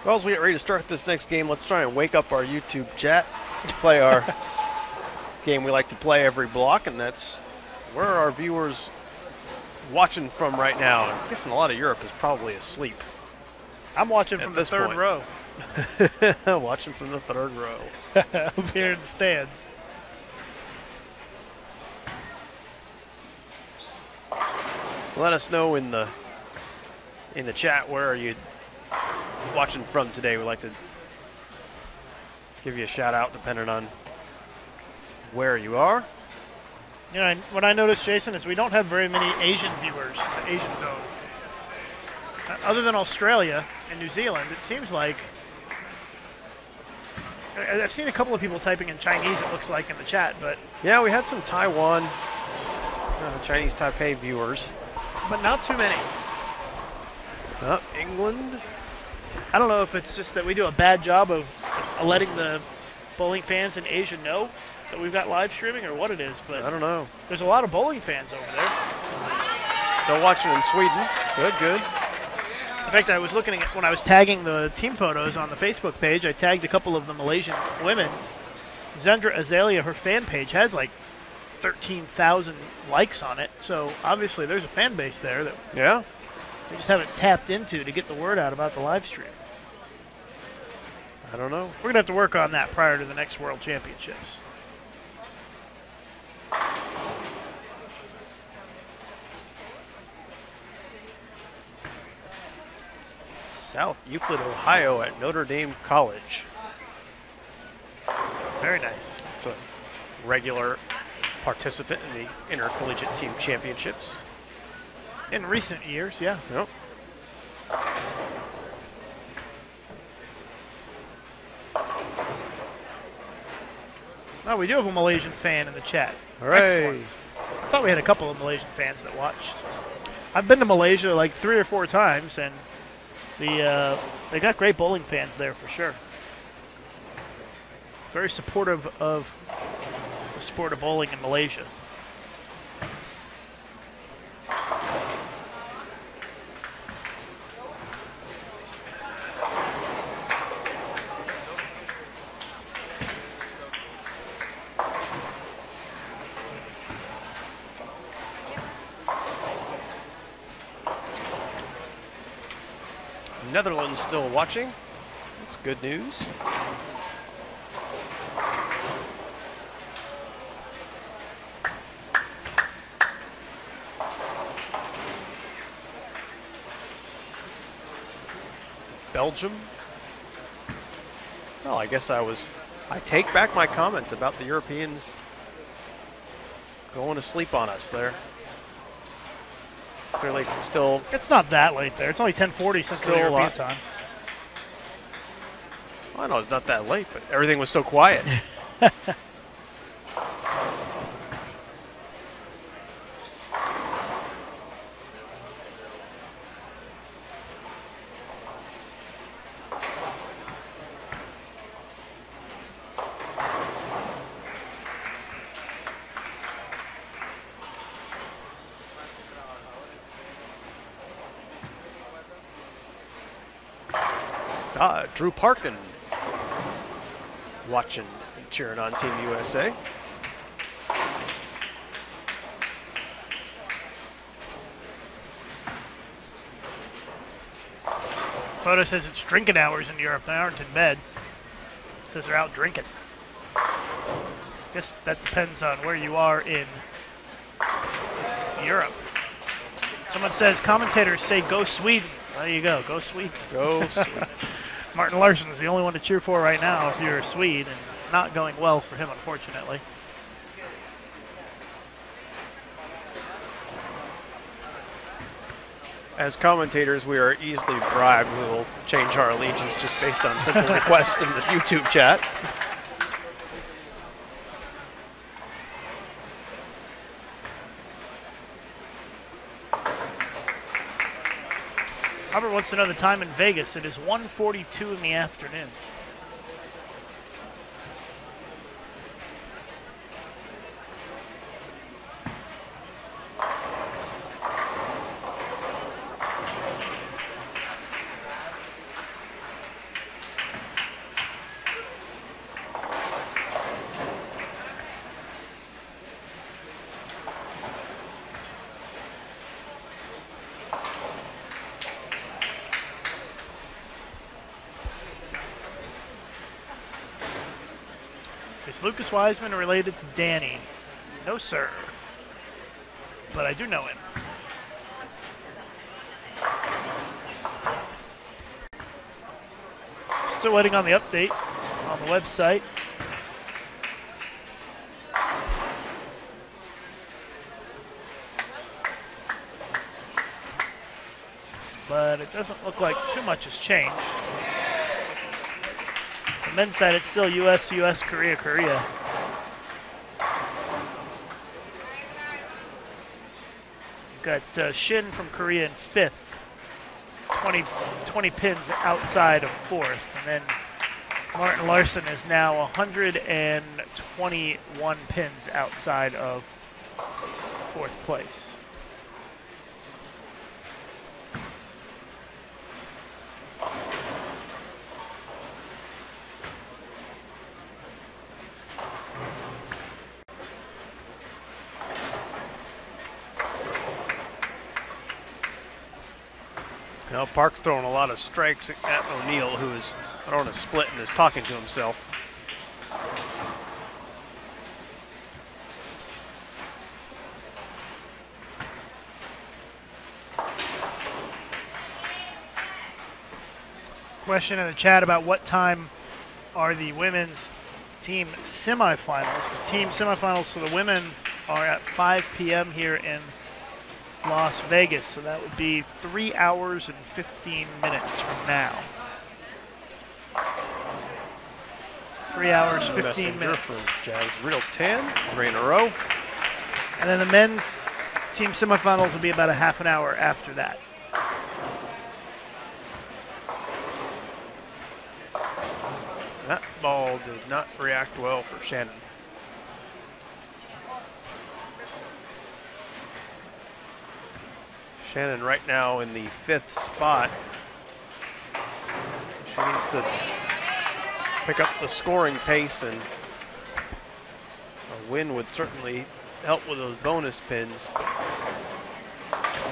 Well, as we get ready to start this next game, let's try and wake up our YouTube chat to play our game we like to play every block, and that's where are our viewers watching from right now. I'm guessing a lot of Europe is probably asleep. I'm watching from the third row. Watching from the third row. Up here in the stands. Let us know in the chat where are you watching from today. We'd like to give you a shout out depending on where you are. You know, what I noticed, Jason, is we don't have very many Asian viewers in the Asian zone. Other than Australia and New Zealand, it seems like I've seen a couple of people typing in Chinese, it looks like, in the chat, but yeah, we had some Taiwan, Chinese Taipei viewers, but not too many. England. I don't know if it's just that we do a bad job of letting the bowling fans in Asia know that we've got live streaming or what it is, but I don't know. There's a lot of bowling fans over there. Still watching in Sweden. Good. In fact, I was looking at when I was tagging the team photos on the Facebook page, I tagged a couple of the Malaysian women. Zendra Azalea, her fan page, has like 13,000 likes on it, so obviously there's a fan base there that we just haven't tapped into to get the word out about the live stream. I don't know. We're going to have to work on that prior to the next World Championships. South Euclid, Ohio at Notre Dame College. Very nice. It's a regular participant in the Intercollegiate Team Championships. In recent years, yeah. Yep. Oh, we do have a Malaysian fan in the chat. Hooray. Excellent. I thought we had a couple of Malaysian fans that watched. I've been to Malaysia like 3 or 4 times, and they got great bowling fans there for sure. Very supportive of the sport of bowling in Malaysia. Netherlands still watching. That's good news. Belgium. Well, I guess I take back my comment about the Europeans going to sleep on us there. Clearly still. It's not that late there. It's only 10:40 Central European time. Well, I know it's not that late, but everything was so quiet. Drew Parkin watching and cheering on Team USA. Photo says it's drinking hours in Europe. They aren't in bed. It says they're out drinking. Guess that depends on where you are in Europe. Someone says commentators say go Sweden. There you go. Go Sweden. Go Sweden. Martin Larsson is the only one to cheer for right now if you're a Swede, and not going well for him, unfortunately. As commentators, we are easily bribed. We will change our allegiance just based on simple requests in the YouTube chat. Robert wants to know the time in Vegas. It is 1:42 in the afternoon. Is Lucas Wiseman related to Danny? No, sir. But I do know him. Still waiting on the update on the website. But it doesn't look like too much has changed. The men's side, it's still US, Korea, Korea. You've got Shin from Korea in 5th. 20 pins outside of 4th. And then Martin Larson is now 121 pins outside of 4th place. Now Park's throwing a lot of strikes at O'Neill, who is throwing a split and is talking to himself. Question in the chat about what time are the women's team semifinals. The team semifinals for the women are at 5 p.m. here in Las Vegas, so that would be 3 hours and 15 minutes from now. 3 hours, 15 minutes. For Jazreal 10, 3 in a row. And then the men's team semifinals will be about a half an hour after that. That ball did not react well for Shannon. Shannon right now in the 5th spot. So she needs to pick up the scoring pace, and a win would certainly help with those bonus pins.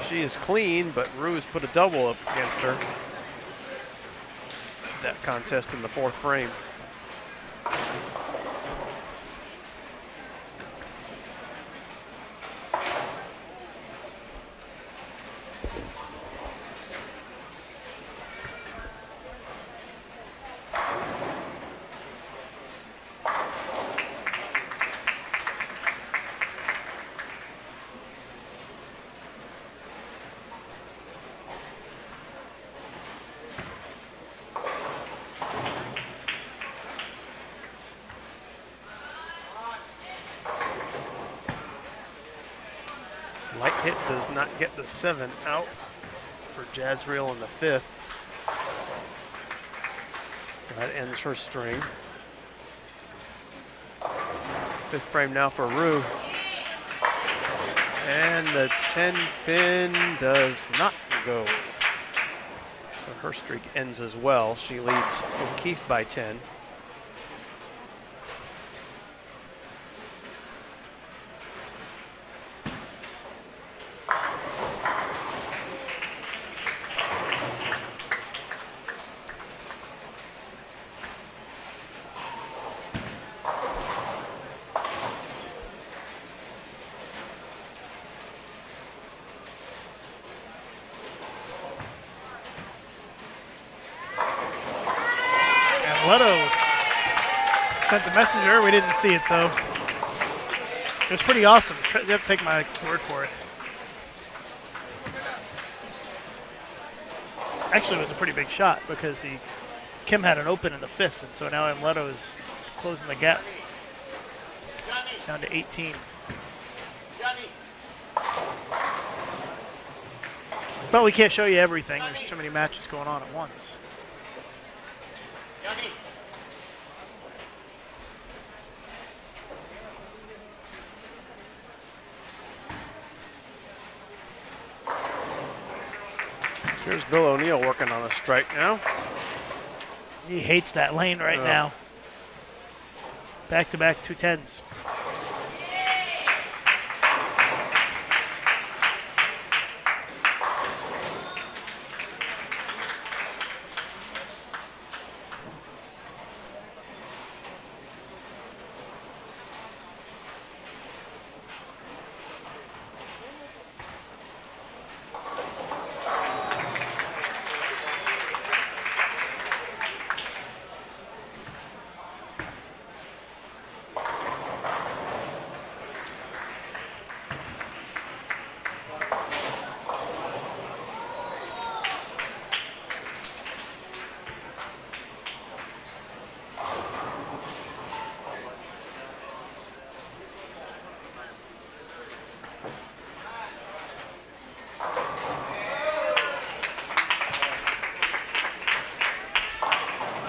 She is clean, but Rue's put a double up against her. That contest in the 4th frame. Light hit does not get the 7 out for Jazreal in the 5th. That ends her string. 5th frame now for Rue. And the 10 pin does not go. So her streak ends as well. She leads O'Keefe by 10. Leto sent the messenger. We didn't see it, though. It was pretty awesome. You have to take my word for it. Actually, it was a pretty big shot because Kim had an open in the 5th, and so now Leto is closing the gap down to 18. But we can't show you everything. There's too many matches going on at once. Here's Bill O'Neill working on a strike now. He hates that lane right now. Back-to-back 210s.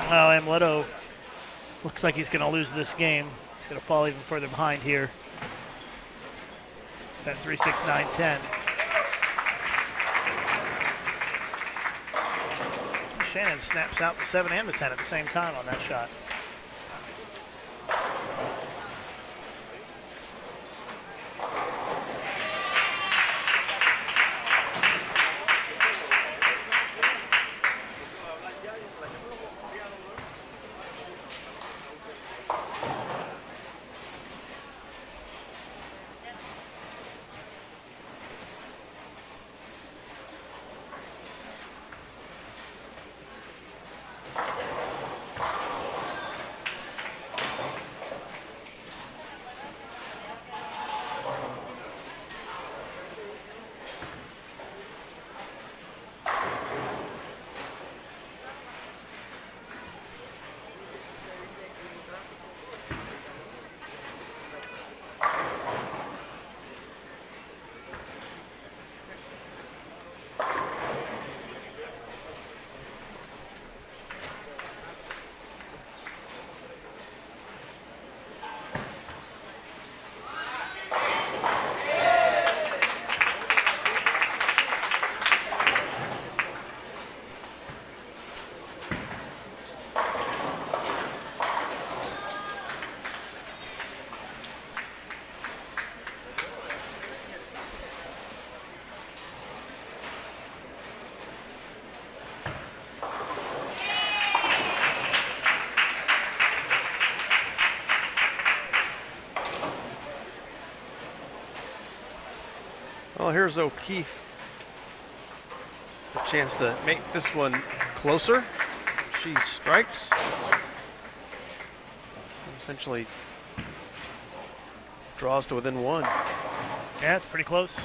Well, Amleto looks like he's going to lose this game. He's going to fall even further behind here. 10-3, 6-9, 10. Shannon snaps out the 7 and the 10 at the same time on that shot. Well, here's O'Keefe. A chance to make this one closer. She strikes. Essentially draws to within 1. Yeah, it's pretty close.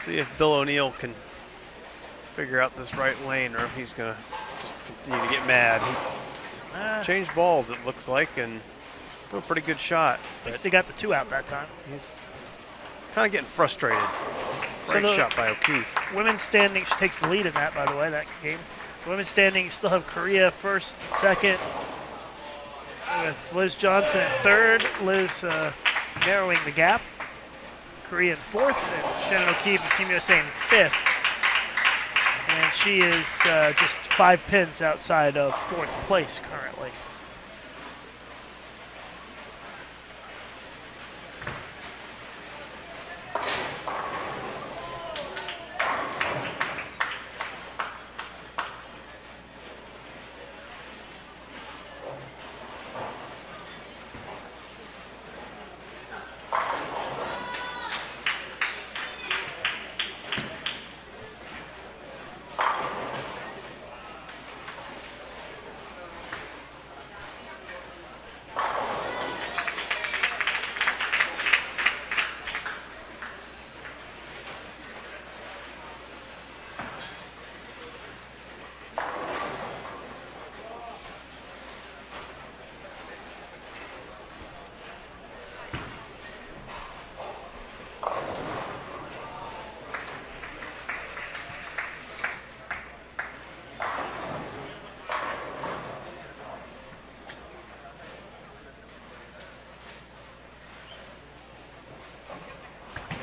See if Bill O'Neill can figure out this right lane or if he's going to just continue to get mad. He changed balls, it looks like, and threw a pretty good shot. At least he got the 2 out that time. He's kind of getting frustrated. Great shot by O'Keefe. Women's standing, she takes the lead in that, by the way, that game. The women's standing still have Korea first, second, with Liz Johnson at third. Liz narrowing the gap. Korea in fourth, and Shannon O'Keefe and Team USA in fifth. And she is just 5 pins outside of 4th place currently.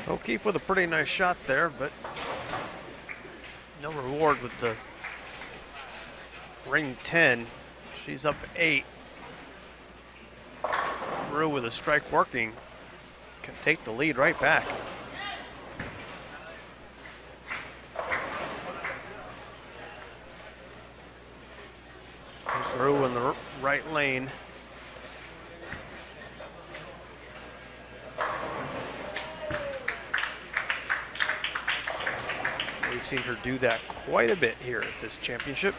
O'Keefe with a pretty nice shot there, but no reward with the ring 10. She's up 8. Rue with a strike working can take the lead right back. There's Rue in the right lane. seen her do that quite a bit here at this championship.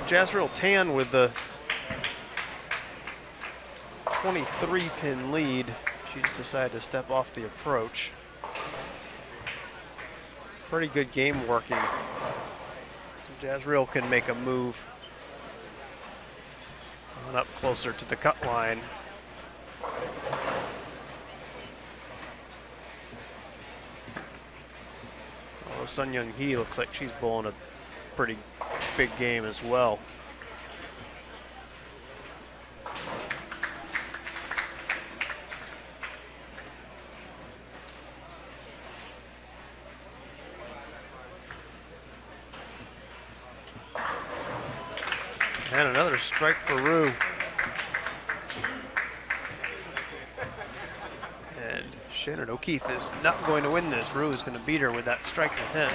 Jazrael Tan with the 23-pin lead. She's decided to step off the approach. Pretty good game working. So Jazrael can make a move on up closer to the cut line. Oh, Sun Young Hee looks like she's bowling a pretty big game as well. And another strike for Rue. And Shannon O'Keefe is not going to win this. Rue is going to beat her with that strike to 10.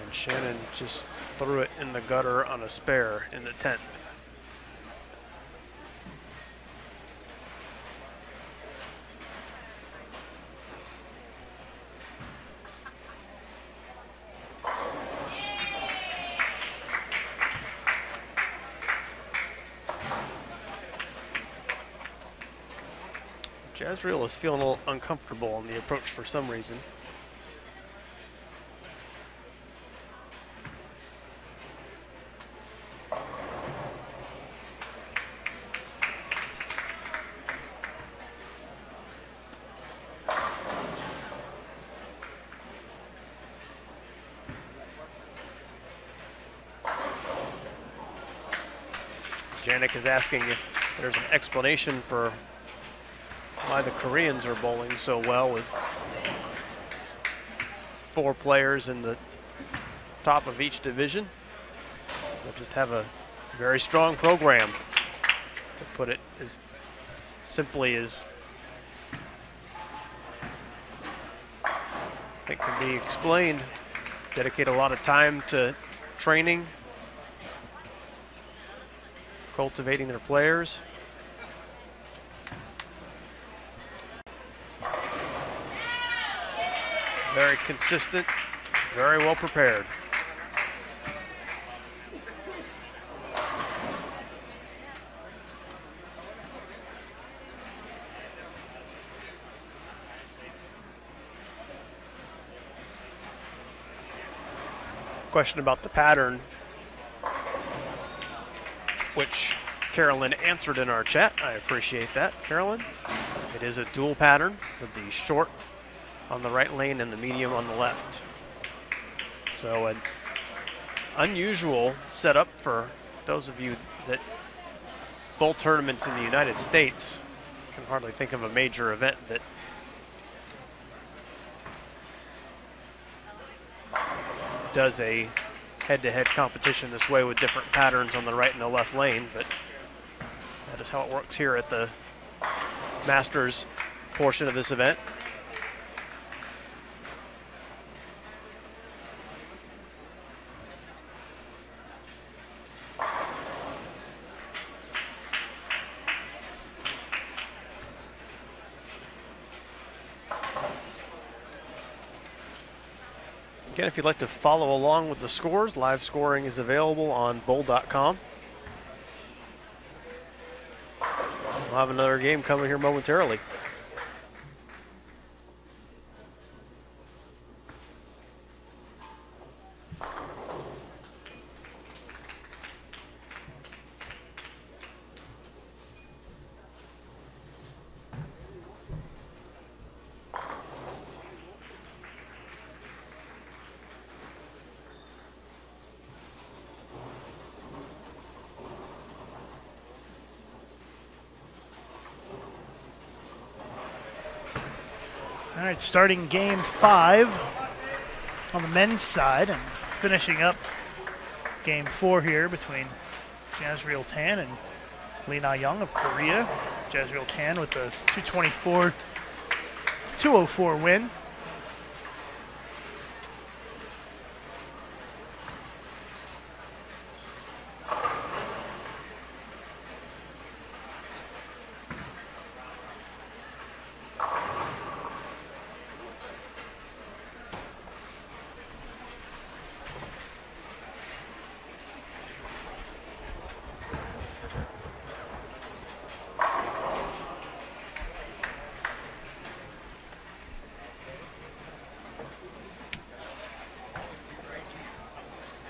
And Shannon just threw it in the gutter on a spare in the 10th. Jazrael is feeling a little uncomfortable on the approach for some reason. Janik is asking if there's an explanation for why the Koreans are bowling so well with 4 players in the top of each division. They'll just have a very strong program, to put it as simply as I think can be explained. Dedicate a lot of time to training, cultivating their players. Very consistent, very well prepared. Question about the pattern, which Carolyn answered in our chat. I appreciate that, Carolyn. It is a dual pattern with the short on the right lane and the medium on the left. So an unusual setup for those of you that bowl tournaments in the United States. Can hardly think of a major event that does a head-to-head competition this way with different patterns on the right and the left lane, but that is how it works here at the Masters portion of this event. Again, if you'd like to follow along with the scores, live scoring is available on bowl.com. We'll have another game coming here momentarily. All right, starting game 5 on the men's side and finishing up game 4 here between Jazriel Tan and Lee Na-young of Korea. Jazriel Tan with the 224-204 win.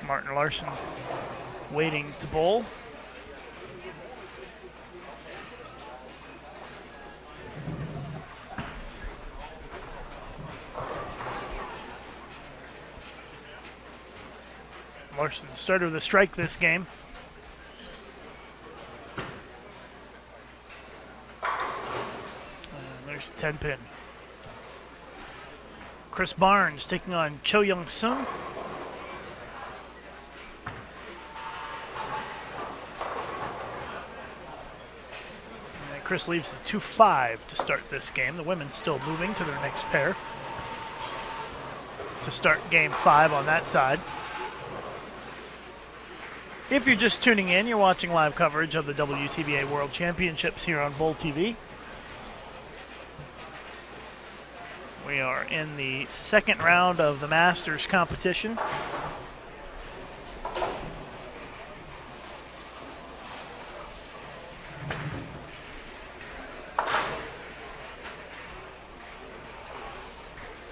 Martin Larson waiting to bowl. Larson started with a strike this game. There's a 10-pin. Chris Barnes taking on Cho Young-sun. Chris leaves the 2-5 to start this game. The women still moving to their next pair to start game 5 on that side. If you're just tuning in, you're watching live coverage of the WTBA World Championships here on Bowl TV. We are in the second round of the Masters competition.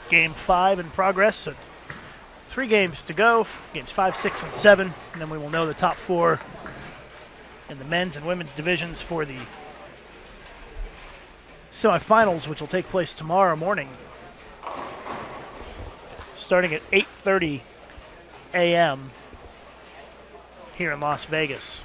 Game 5 in progress, so 3 games to go, games 5, 6, and 7, and then we will know the top 4 in the men's and women's divisions for the semifinals, which will take place tomorrow morning, starting at 8:30 a.m. here in Las Vegas.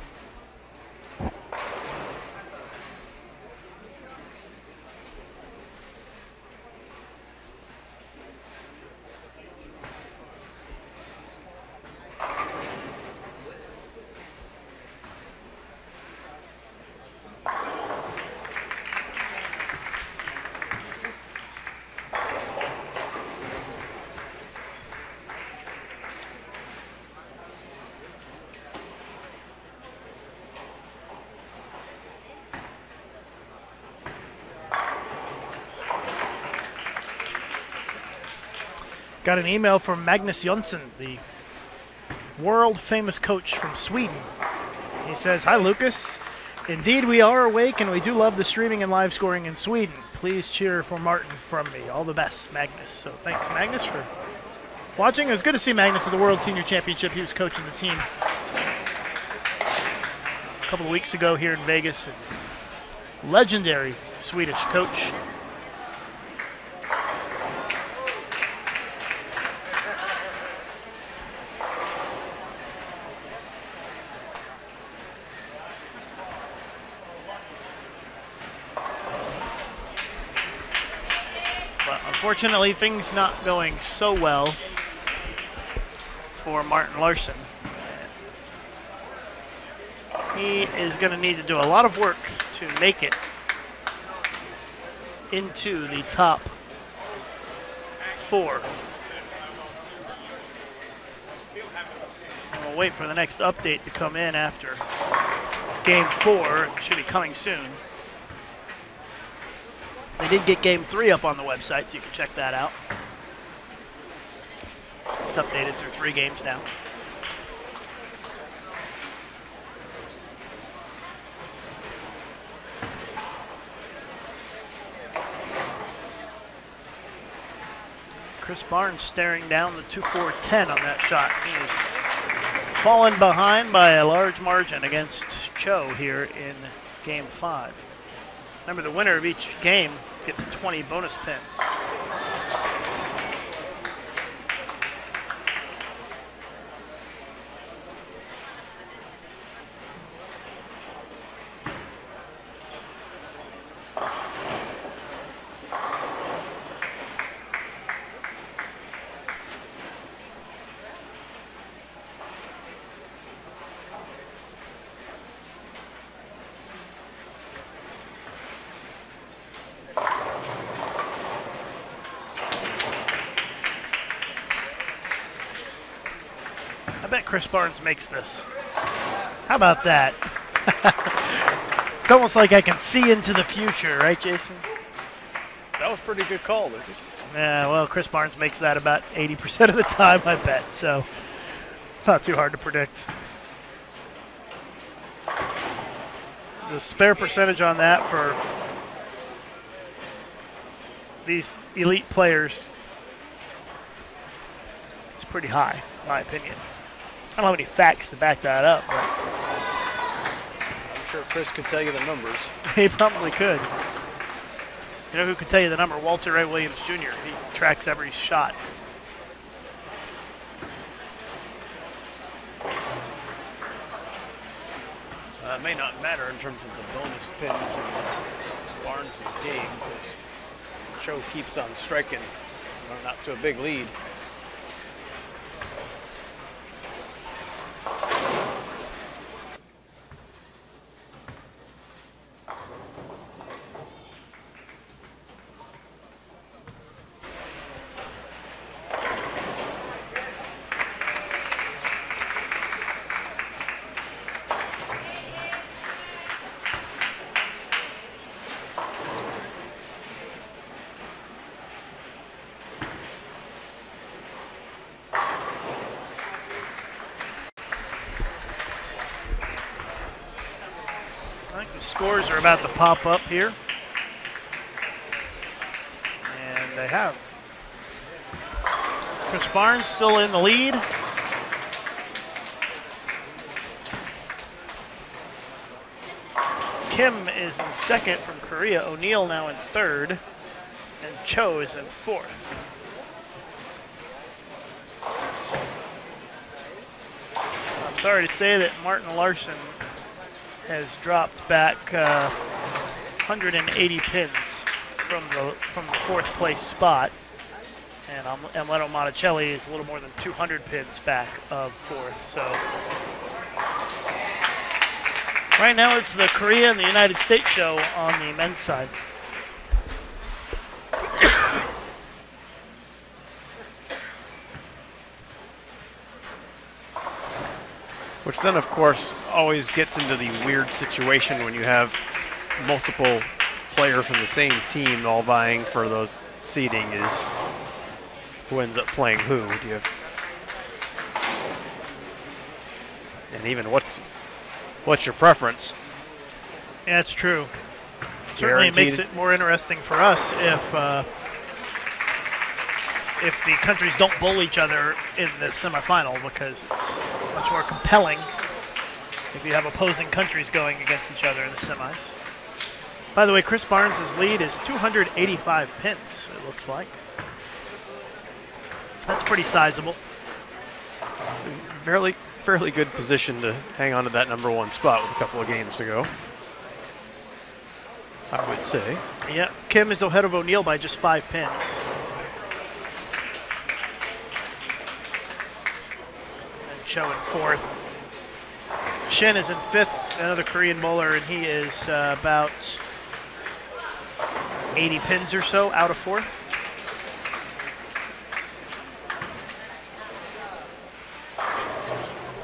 Got an email from Magnus Jönsson, the world-famous coach from Sweden. He says, "Hi, Lucas. Indeed, we are awake, and we do love the streaming and live scoring in Sweden. Please cheer for Martin from me. All the best, Magnus." So thanks, Magnus, for watching. It was good to see Magnus at the World Senior Championship. He was coaching the team a couple of weeks ago here in Vegas. And legendary Swedish coach. Unfortunately, things not going so well for Martin Larson. He is going to need to do a lot of work to make it into the top 4. And we'll wait for the next update to come in after game 4. It should be coming soon. They did get game 3 up on the website, so you can check that out. It's updated through 3 games now. Chris Barnes staring down the 2-4-10 on that shot. He is fallen behind by a large margin against Cho here in game 5. Remember, the winner of each game gets 20 bonus pins. Chris Barnes makes this. How about that? It's almost like I can see into the future, right, Jason? That was a pretty good call, Lucas. Yeah, well, Chris Barnes makes that about 80% of the time, I bet. So it's not too hard to predict. The spare percentage on that for these elite players is pretty high, in my opinion. I don't have any facts to back that up, but I'm sure Chris could tell you the numbers. he probably could. You know who could tell you the number? Walter Ray Williams Jr. He tracks every shot. It may not matter in terms of the bonus pins and Barnes' game because Cho keeps on striking, running out to a big lead. Scores are about to pop up here. And they have. Chris Barnes still in the lead. Kim is in second from Korea. O'Neill now in third. And Cho is in fourth. I'm sorry to say that Martin Larson has dropped back 180 pins from the fourth place spot, and Amleto Monticelli is a little more than 200 pins back of fourth. So right now it's the Korea and the United States show on the men's side. Which then, of course, always gets into the weird situation when you have multiple players from the same team all vying for those seeding is who ends up playing who. Do you have, and even what's your preference? Yeah, it's true. Certainly it makes it more interesting for us if the countries don't bowl each other in the semifinal, because it's much more compelling if you have opposing countries going against each other in the semis. By the way, Chris Barnes' lead is 285 pins, it looks like. That's pretty sizable. It's a fairly good position to hang on to that number one spot with a couple of games to go, I would say. Yeah, Kim is ahead of O'Neill by just 5 pins. Cho in fourth. Shin is in fifth, another Korean bowler, and he is about 80 pins or so out of fourth.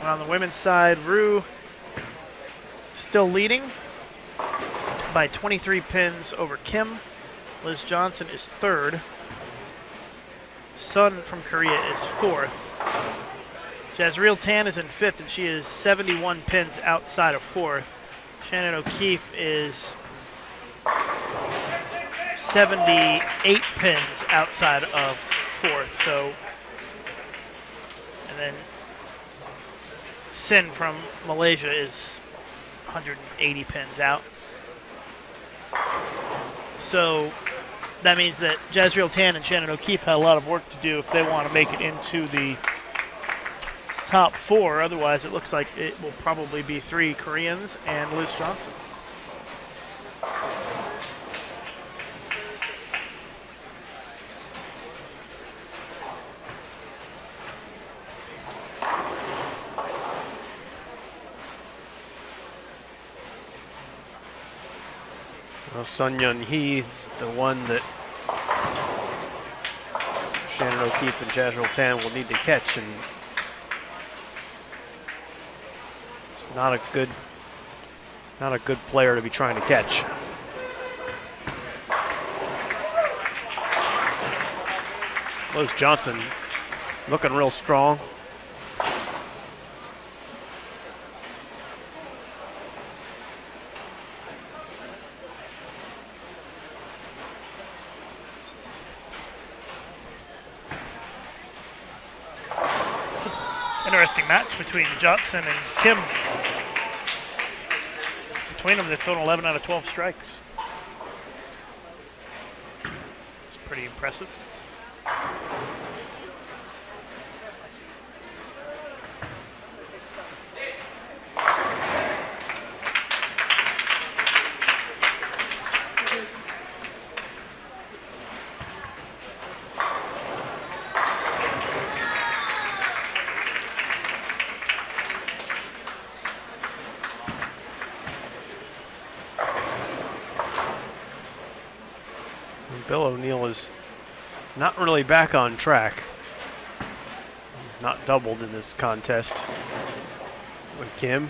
On the women's side, Rue still leading by 23 pins over Kim. Liz Johnson is third. Sun from Korea is fourth. Jazreel Tan is in fifth, and she is 71 pins outside of fourth. Shannon O'Keefe is 78 pins outside of fourth. So, and then Sin from Malaysia is 180 pins out. So that means that Jazreel Tan and Shannon O'Keefe had a lot of work to do if they want to make it into the top four. Otherwise, it looks like it will probably be 3 Koreans and Liz Johnson. Well, Sun Yun Hee, the one that Shannon O'Keefe and Jazreel Tan will need to catch, and not a good player to be trying to catch. Liz Johnson looking real strong. Interesting match between Johnson and Kim. Between them, they've thrown 11 out of 12 strikes. It's pretty impressive. Bill O'Neill is not really back on track. He's not doubled in this contest with Kim.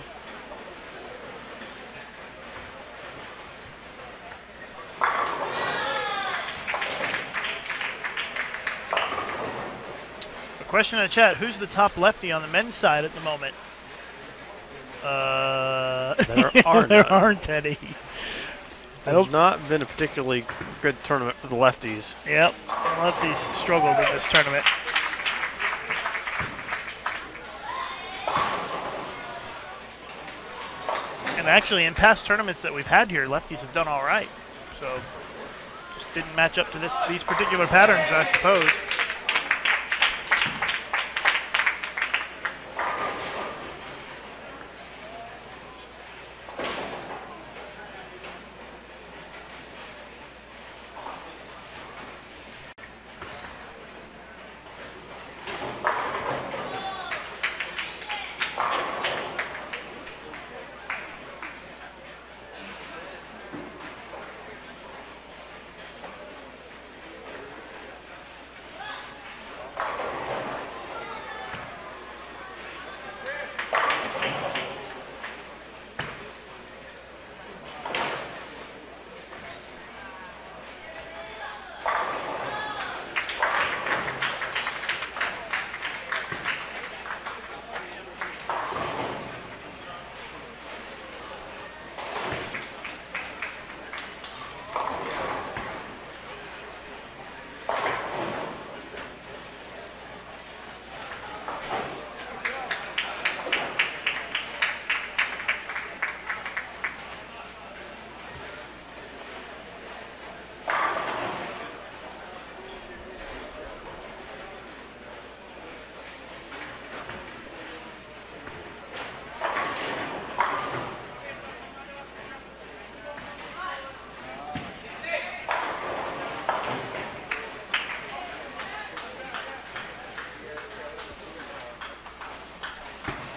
A question in the chat, who's the top lefty on the men's side at the moment? There aren't any. It's not been a particularly good tournament for the lefties. Yep, the lefties struggled in this tournament. And actually, in past tournaments that we've had here, lefties have done all right. So, just didn't match up to these particular patterns, I suppose.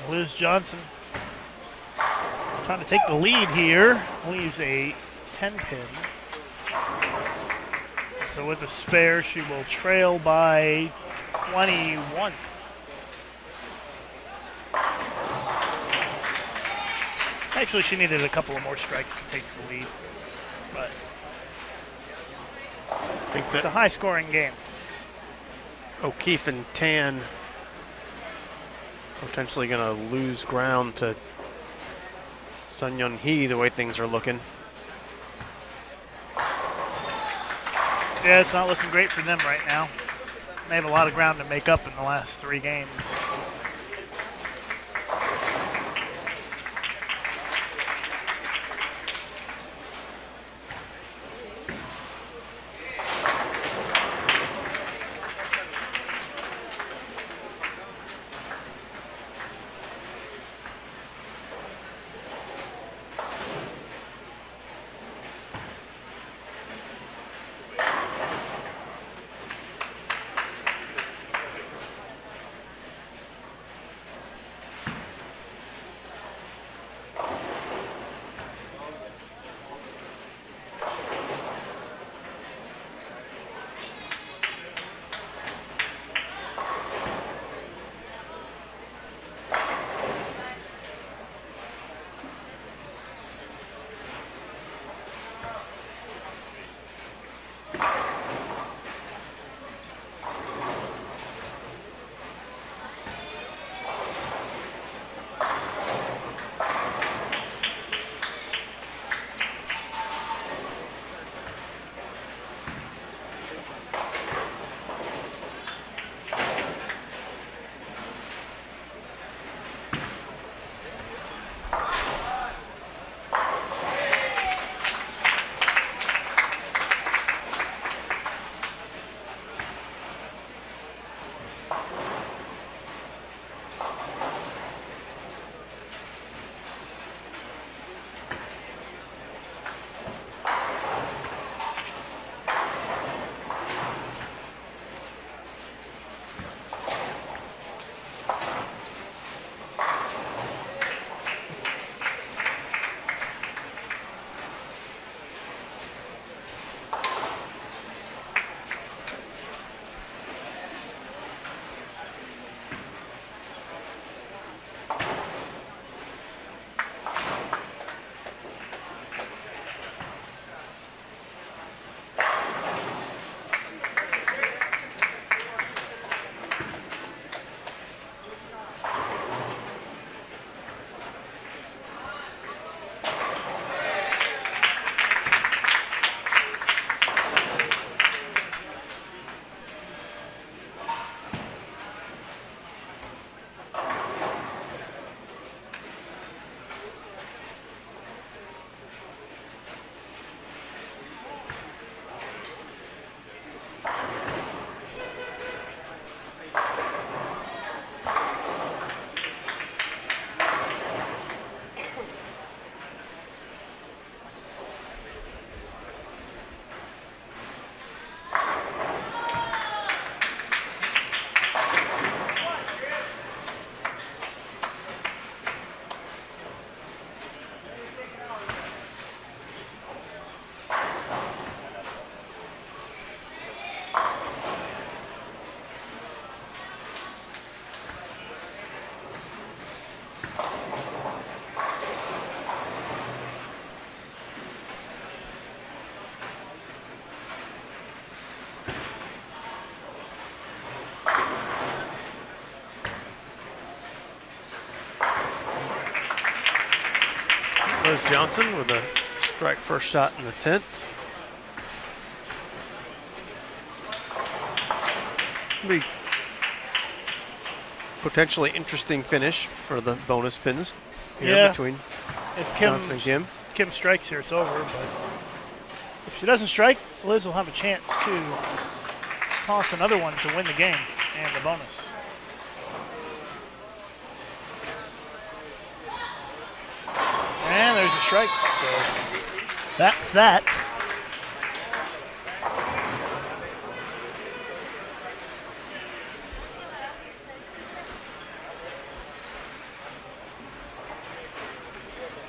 Liz Johnson trying to take the lead here. Leaves a 10-pin. So with a spare, she will trail by 21. Actually, she needed a couple of more strikes to take the lead, but I think it's a high-scoring game. O'Keefe and Tan potentially going to lose ground to Sun Yun Hee the way things are looking. Yeah, it's not looking great for them right now. They have a lot of ground to make up in the last 3 games. Johnson with a strike first shot in the 10th. Be potentially interesting finish for the bonus pins here between if Johnson and Kim. Kim strikes here, it's over. But if she doesn't strike, Liz will have a chance to toss another one to win the game and the bonus. And there's a strike, so that's that.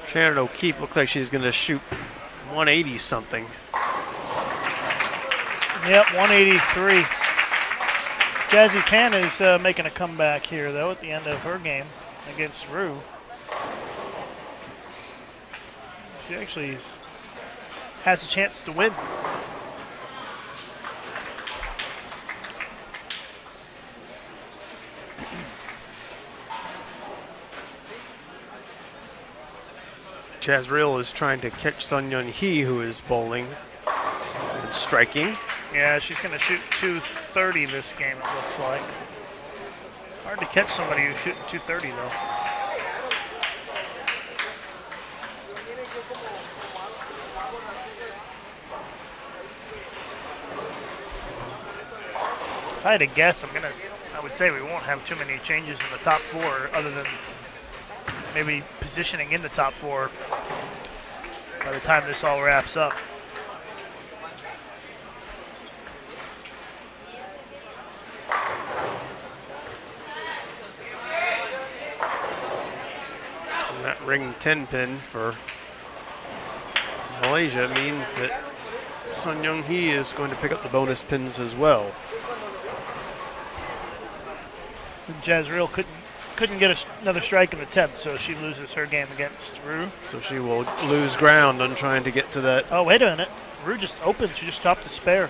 Shannon O'Keefe looks like she's going to shoot 180 something. Yep, 183. Jazzy Tan is making a comeback here, though, at the end of her game against Rue. She actually has a chance to win. Jazriel is trying to catch Sun Young Hee, who is bowling and striking. Yeah, she's going to shoot 230 this game, it looks like. Hard to catch somebody who's shooting 230, though. If I had to guess, I would say we won't have too many changes in the top four, other than maybe positioning in the top four by the time this all wraps up. And that ring 10 pin for Malaysia means that Sun Young Hee is going to pick up the bonus pins as well. And Jazriel couldn't get another strike in the 10th, so she loses her game against Rue. So she will lose ground on trying to get to that. Oh, wait a minute. Rue just opened. She just chopped the spare.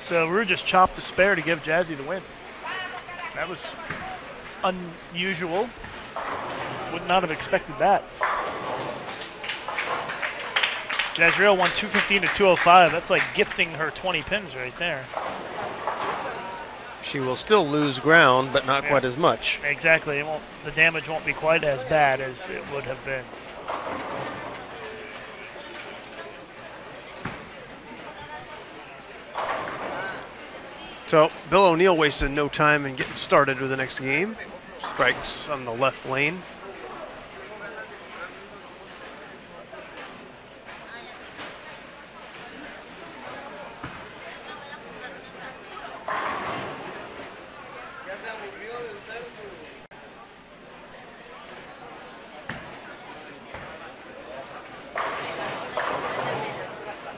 So Rue just chopped the spare to give Jazzy the win. That was unusual. Would not have expected that. Jazriel won 215 to 205. That's like gifting her 20 pins right there. She will still lose ground, but not quite as much. Exactly. The damage won't be quite as bad as it would have been. So Bill O'Neill wasted no time in getting started with the next game. Strikes on the left lane.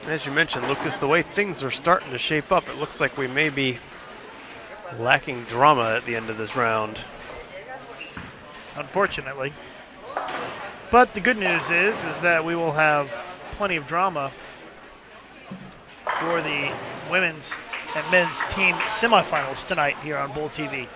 As you mentioned, Lucas, the way things are starting to shape up, it looks like we may be lacking drama at the end of this round. Unfortunately. But the good news is that we will have plenty of drama for the women's and men's team semifinals tonight here on Bull TV.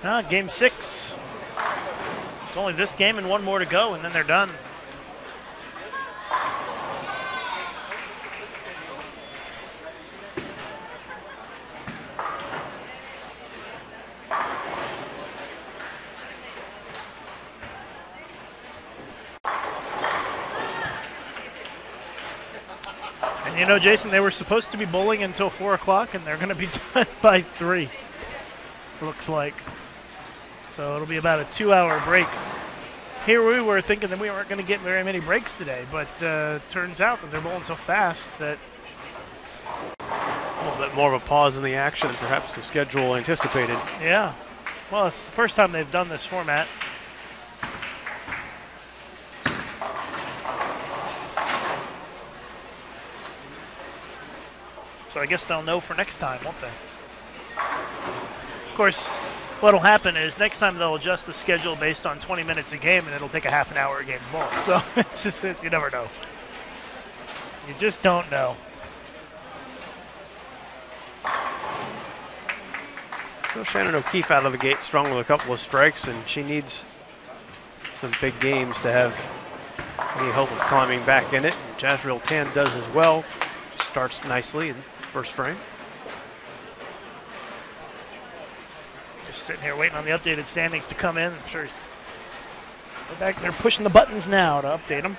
Game 6. It's only this game and one more to go, and then they're done. And you know, Jason, they were supposed to be bowling until 4 o'clock, and they're going to be done by 3, looks like. So it'll be about a 2-hour break. Here we were thinking that we weren't going to get very many breaks today, but turns out that they're bowling so fast that a little bit more of a pause in the action than perhaps the schedule anticipated. Yeah. Well, it's the first time they've done this format. So I guess they'll know for next time, won't they? Of course, what'll happen is next time they'll adjust the schedule based on 20 minutes a game, and it'll take a half an hour a game to bowl. So it's just, you never know. You just don't know. So Shannon O'Keefe out of the gate strong with a couple of strikes, and she needs some big games to have any hope of climbing back in it. And Jazriel Tan does as well. She starts nicely in first frame. Just sitting here waiting on the updated standings to come in. I'm sure they're back there pushing the buttons now to update them.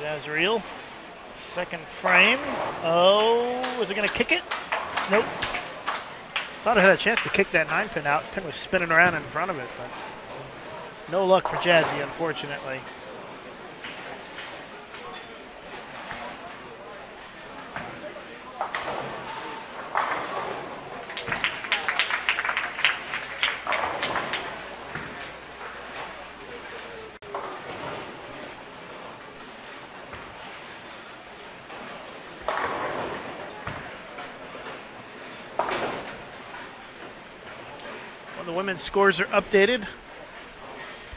Jazriel, second frame. Oh, is it going to kick it? Nope. Thought I had a chance to kick that 9-pin out. Pin was spinning around in front of it, but no luck for Jazzy, unfortunately. The women's scores are updated.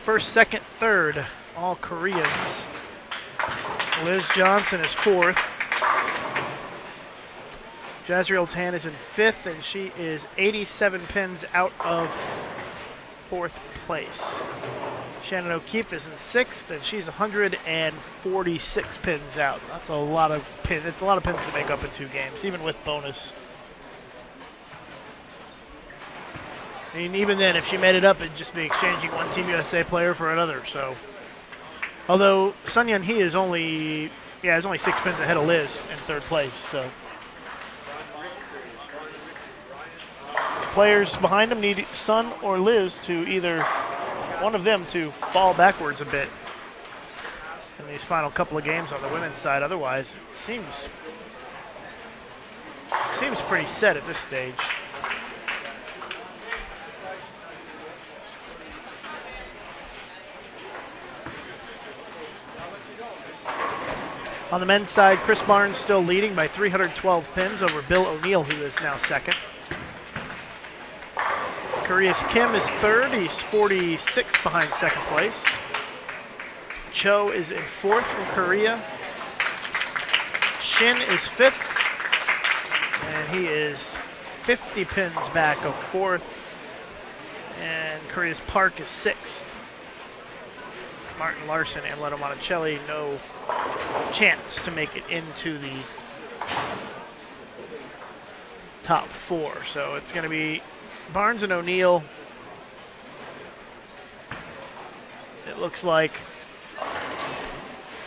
First, second, third, all Koreans. Liz Johnson is fourth. Jazriel Tan is in fifth, and she is 87 pins out of fourth place. Shannon O'Keefe is in sixth, and she's 146 pins out. That's a lot of pins. It's a lot of pins to make up in 2 games, even with bonus. And even then, if she made it up, it'd just be exchanging one Team USA player for another. So, although Sun Yun Hee is only 6 pins ahead of Liz in third place. So, players behind them need Sun or Liz to either one of them to fall backwards a bit in these final couple of games on the women's side. Otherwise, it seems pretty set at this stage. On the men's side, Chris Barnes still leading by 312 pins over Bill O'Neill, who is now second. Korea's Kim is third. He's 46 behind second place. Cho is in fourth from Korea. Shin is fifth, and he is 50 pins back of fourth. And Korea's Park is sixth. Martin Larson and Leto Monticelli, no chance to make it into the top 4. So it's going to be Barnes and O'Neill, it looks like.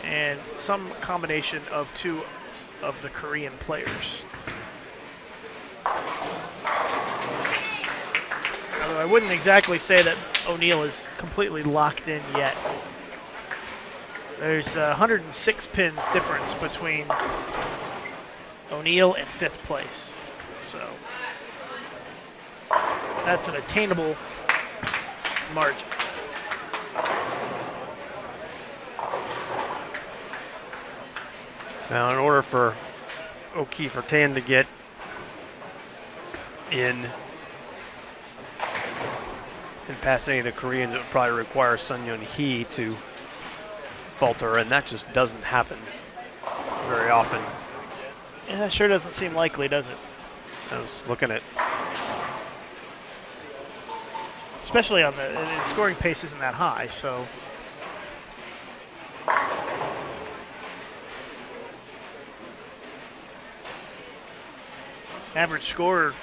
and some combination of two of the Korean players. Although I wouldn't exactly say that O'Neill is completely locked in yet. There's 106 pins difference between O'Neill and 5th place. So that's an attainable margin. Now, in order for O'Keefe or Tan to get in and past any of the Koreans, it would probably require Sun Yun Hee to falter, and that just doesn't happen very often. Yeah, that sure doesn't seem likely, does it? I was looking at, especially on the scoring pace isn't that high, so. Average score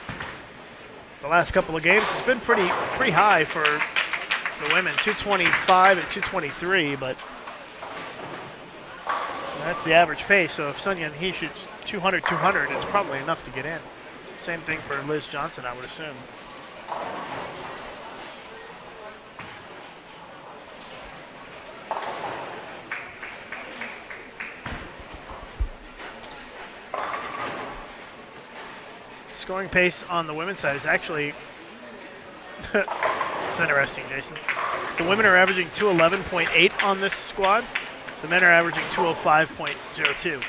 the last couple of games has been pretty high for the women, 225 and 223, but that's the average pace. So if Sun Yun Hee shoots 200, it's probably enough to get in. Same thing for Liz Johnson, I would assume. Scoring pace on the women's side is actually, it's interesting, Jason. The women are averaging 211.8 on this squad. The men are averaging 205.02. The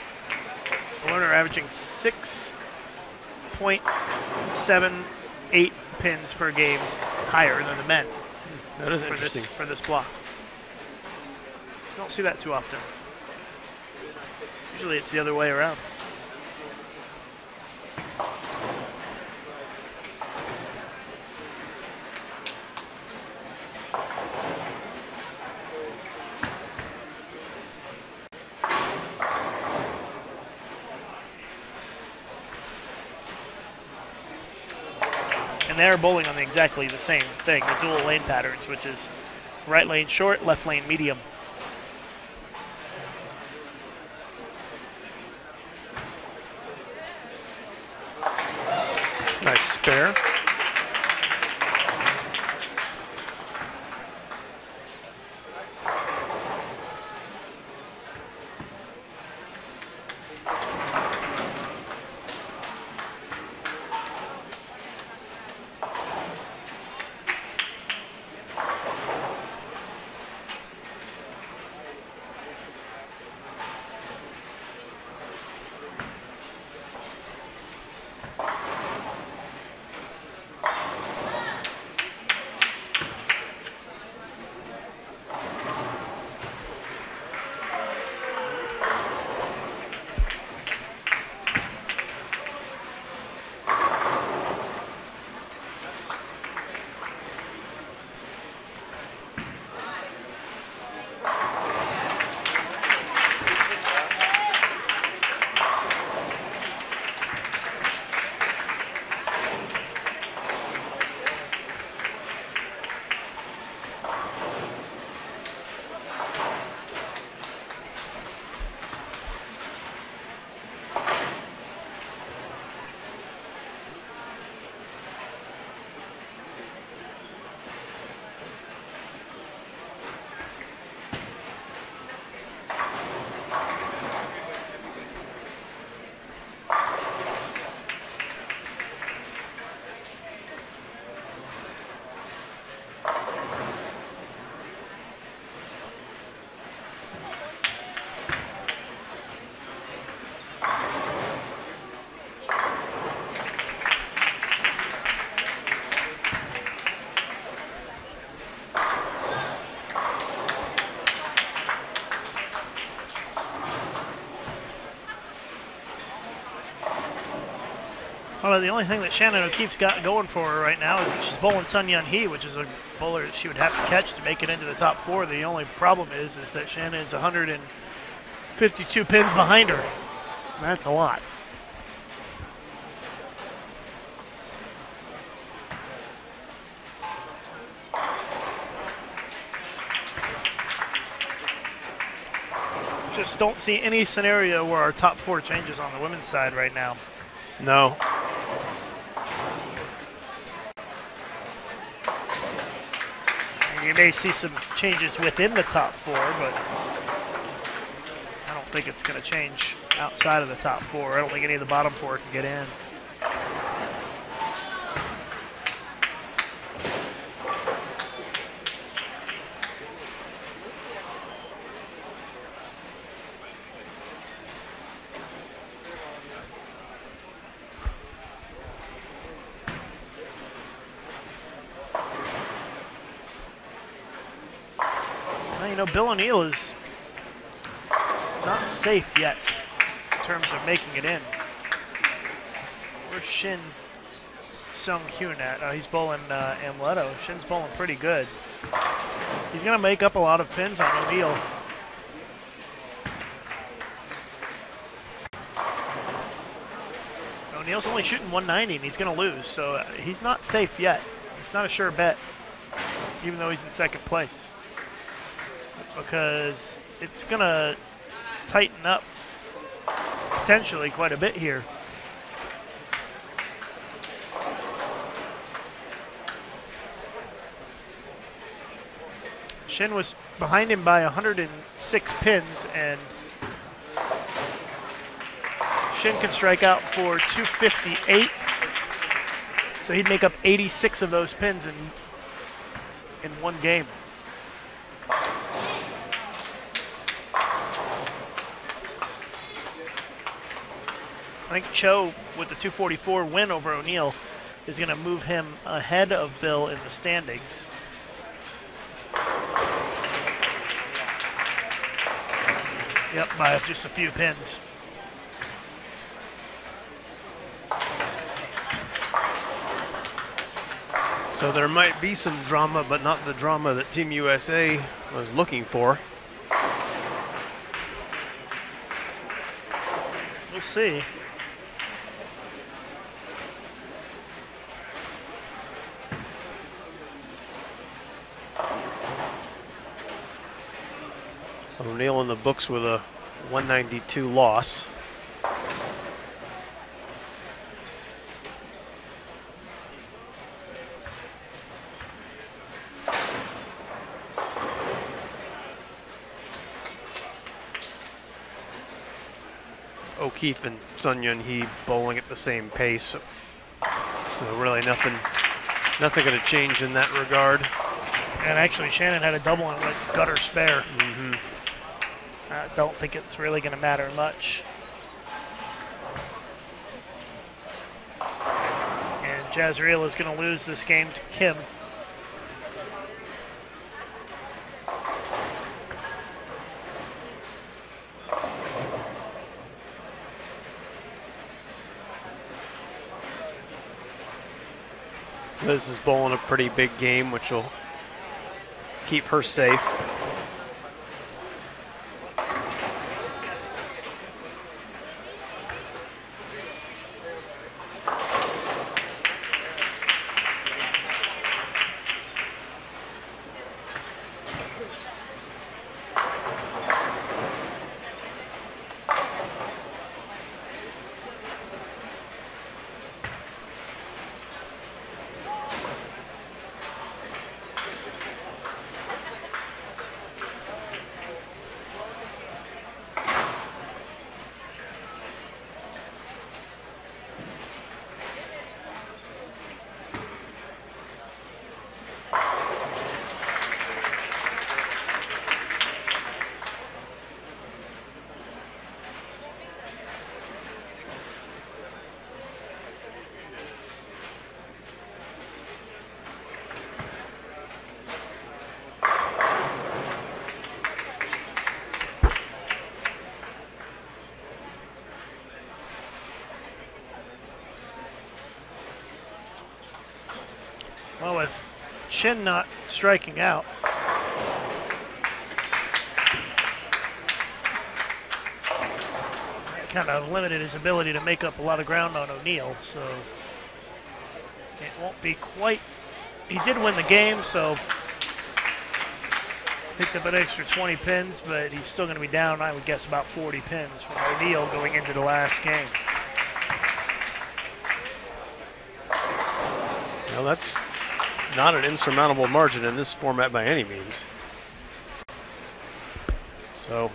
women are averaging 6.78 pins per game higher than the men. That is interesting. For this block. You don't see that too often. Usually it's the other way around. And they're bowling on exactly the same thing, the dual lane patterns, which is right lane short, left lane medium. Nice spare. Well, the only thing that Shannon O'Keefe's got going for her right now is that she's bowling Sun Yun Hee, which is a bowler that she would have to catch to make it into the top 4. The only problem is that Shannon's 152 pins behind her. That's a lot. Just don't see any scenario where our top 4 changes on the women's side right now. No. You may see some changes within the top 4, but I don't think it's going to change outside of the top 4. I don't think any of the bottom 4 can get in. Bill O'Neill is not safe yet in terms of making it in. Where's Shin Sung-hyun at? Oh, he's bowling Amleto. Shin's bowling pretty good. He's going to make up a lot of pins on O'Neill. O'Neill's only shooting 190, and he's going to lose, so he's not safe yet. It's not a sure bet, even though he's in second place, because it's going to tighten up potentially quite a bit here. Shin was behind him by 106 pins, and Shin can strike out for 258, so he'd make up 86 of those pins in one game. I think Cho, with the 244 win over O'Neill, is going to move him ahead of Bill in the standings. Yep, by just a few pins. So there might be some drama, but not the drama that Team USA was looking for. We'll see. O'Neill in the books with a 192 loss. O'Keefe and Sun Yun Hee bowling at the same pace, so really nothing going to change in that regard. And actually, Shannon had a double and went gutter spare. I don't think it's really going to matter much. And Jazreel is going to lose this game to Kim. Liz is bowling a pretty big game, which will keep her safe. Well, with Shin not striking out, that kind of limited his ability to make up a lot of ground on O'Neill, so it won't be quite. He did win the game, so Picked up an extra 20 pins, but he's still going to be down, I would guess, about 40 pins from O'Neal going into the last game. Well, that's not an insurmountable margin in this format by any means. So,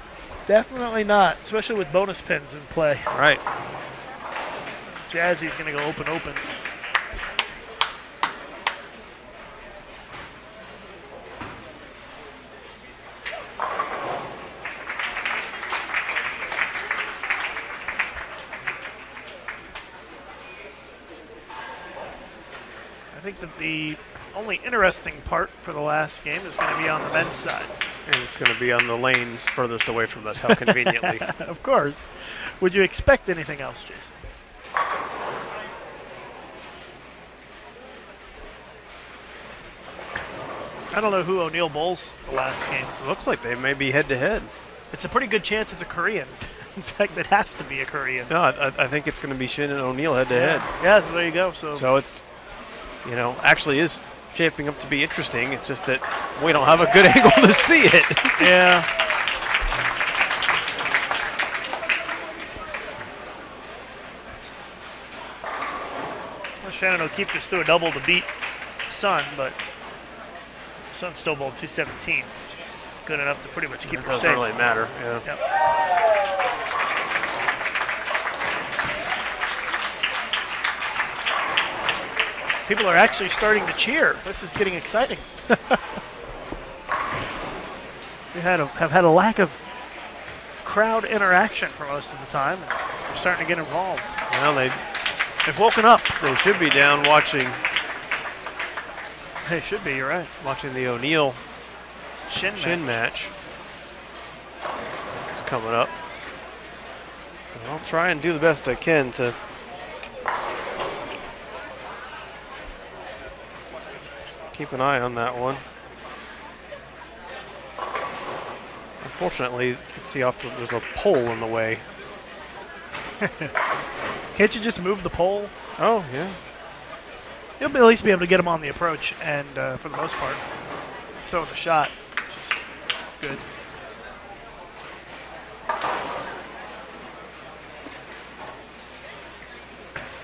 definitely not, especially with bonus pins in play. All right. Jazzy's going to go open. I think that the only interesting part for the last game is going to be on the men's side. And it's going to be on the lanes furthest away from us, how conveniently. Of course. Would you expect anything else, Jason? I don't know who O'Neal bowls the last game. It looks like they may be head-to-head. It's a pretty good chance it's a Korean. In fact, it has to be a Korean. No, I think it's going to be Shin and O'Neal head-to-head. Yeah, there you go. So it's, you know, actually is shaping up to be interesting. It's just that we don't have a good angle to see it. Yeah. Well, Shannon O'Keefe just threw a double to beat Sun, but Sun still bowled 217, which is good enough to pretty much keep her safe. It doesn't really matter. Yeah. Yep. People are actually starting to cheer. This is getting exciting. We have had a lack of crowd interaction for most of the time. We're starting to get involved. Well, they've woken up. They should be down watching. They should be, you're right. Watching the O'Neal Shin match. It's coming up. So I'll try and do the best I can to keep an eye on that one. Unfortunately, you can see there's a pole in the way. Can't you just move the pole? Oh, yeah. You'll at least be able to get him on the approach and, for the most part, throw the shot, which is good.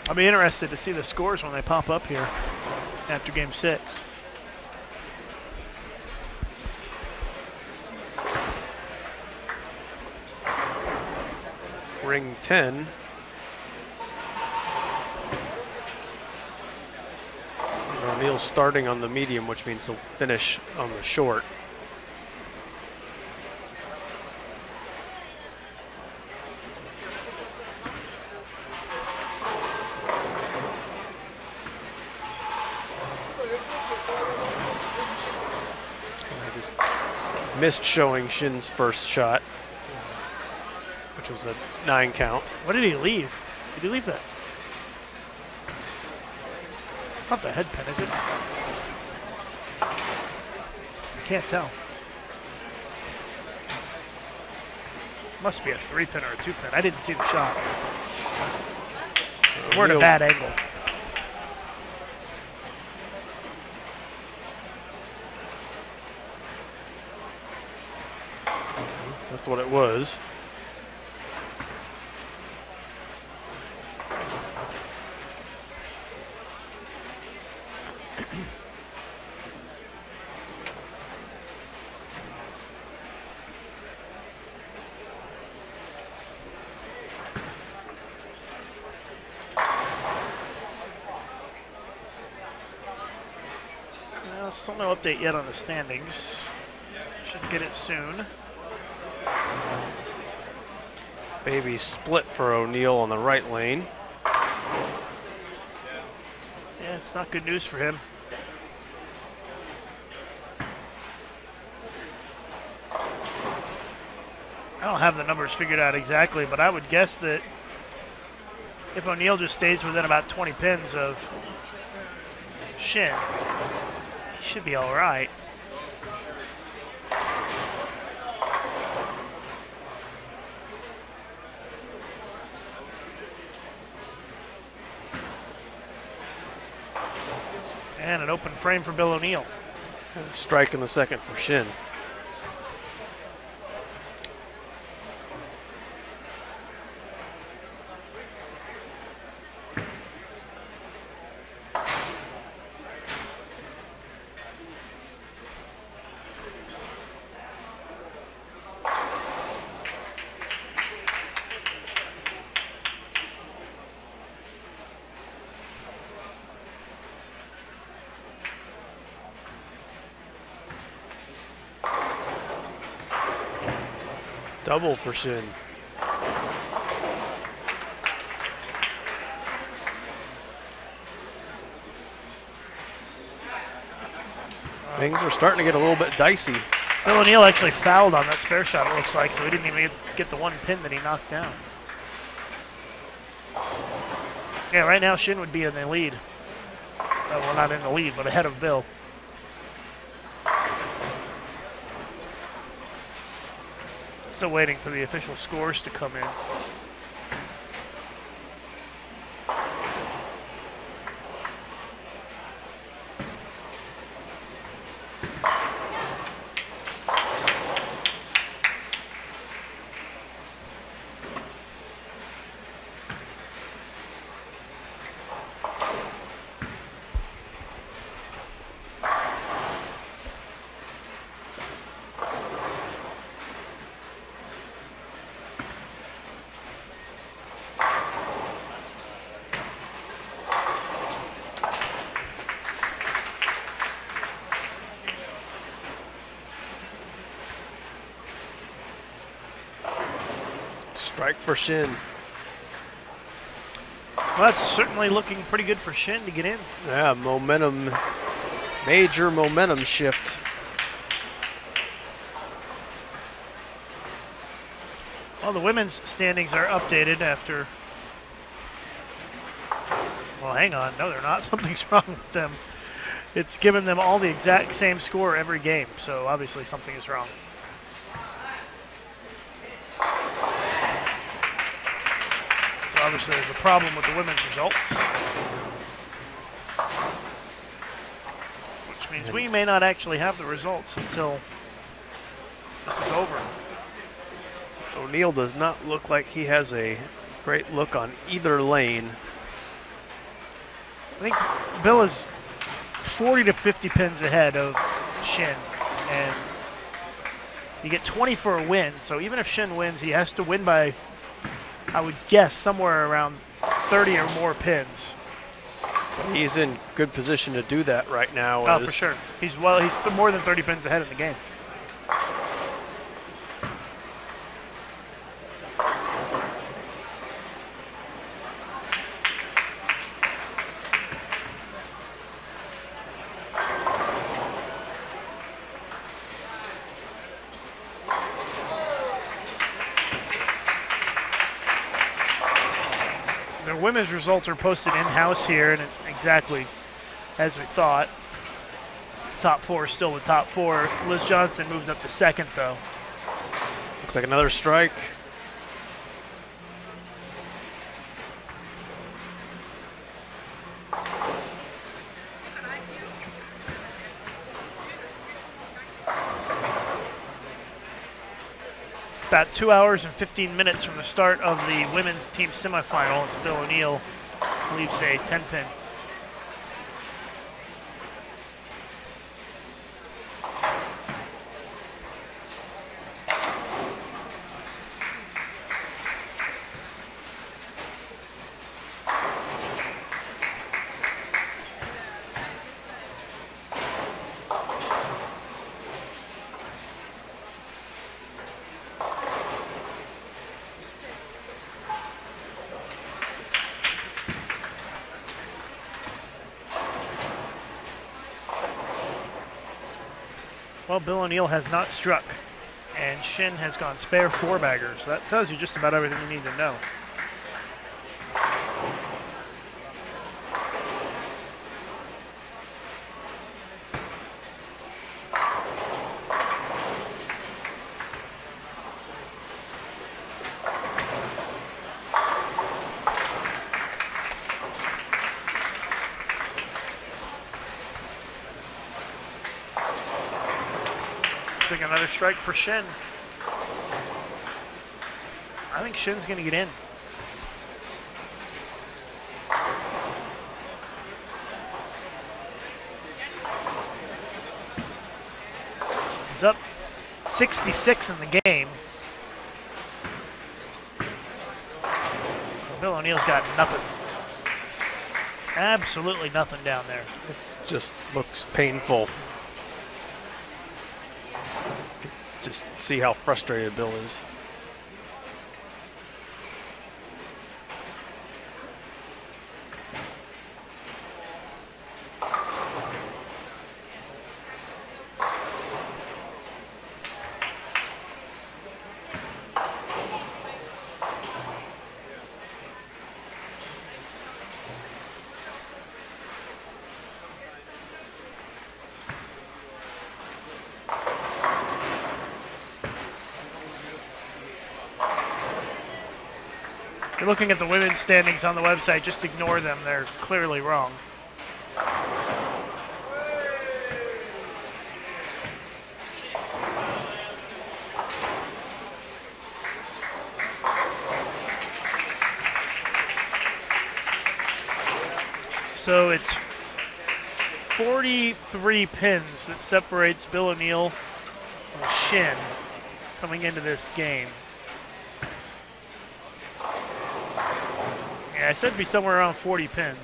I'll be interested to see the scores when they pop up here after Game 6. Ring 10. O'Neal's starting on the medium, which means he'll finish on the short. I just missed showing Shin's first shot, which was a 9 count. What did he leave? Did he leave that? It's not the head pin, is it? I can't tell. Must be a 3-pin or a 2-pin. I didn't see the shot. We're at a bad angle. That's what it was. Still no update yet on the standings. Should get it soon. Baby split for O'Neal on the right lane. Yeah, it's not good news for him. I don't have the numbers figured out exactly, but I would guess that if O'Neal just stays within about 20 pins of Shin, he should be all right. And an open frame for Bill O'Neal. Strike in the second for Shin. Double for Shin. Things are starting to get a little bit dicey. Bill O'Neill actually fouled on that spare shot, it looks like, so he didn't even get the one pin that he knocked down. Yeah, right now Shin would be in the lead. Well, not in the lead, but ahead of Bill. Still waiting for the official scores to come in. Strike for Shin. Well, that's certainly looking pretty good for Shin to get in. Yeah, momentum, major momentum shift. Well, the women's standings are updated after. Well, hang on. No, they're not. Something's wrong with them. It's given them all the exact same score every game, so obviously something is wrong. So obviously there's a problem with the women's results. Which means we may not actually have the results until this is over. O'Neill does not look like he has a great look on either lane. I think Bill is 40 to 50 pins ahead of Shin, and you get 20 for a win. So even if Shin wins, he has to win by, I would guess, somewhere around 30 or more pins. He's in good position to do that right now. Oh, for sure. He's more than 30 pins ahead in the game. Women's results are posted in-house here, and it's exactly as we thought. Top four is still the top four. Liz Johnson moves up to second, though. Looks like another strike. About 2 hours and 15 minutes from the start of the women's team semifinal, as Bill O'Neill leaves a 10-pin. Well, Bill O'Neill has not struck, and Shin has gone spare four-bagger, so that tells you just about everything you need to know. Another strike for Shin. I think Shin's going to get in. He's up 66 in the game. Bill O'Neill's got nothing. Absolutely nothing down there. It just looks painful. Just see how frustrated Bill is. looking at the women's standings on the website, just ignore them. They're clearly wrong. So it's 43 pins that separates Bill O'Neill from Shin coming into this game. Yeah, I said it'd be somewhere around 40 pins.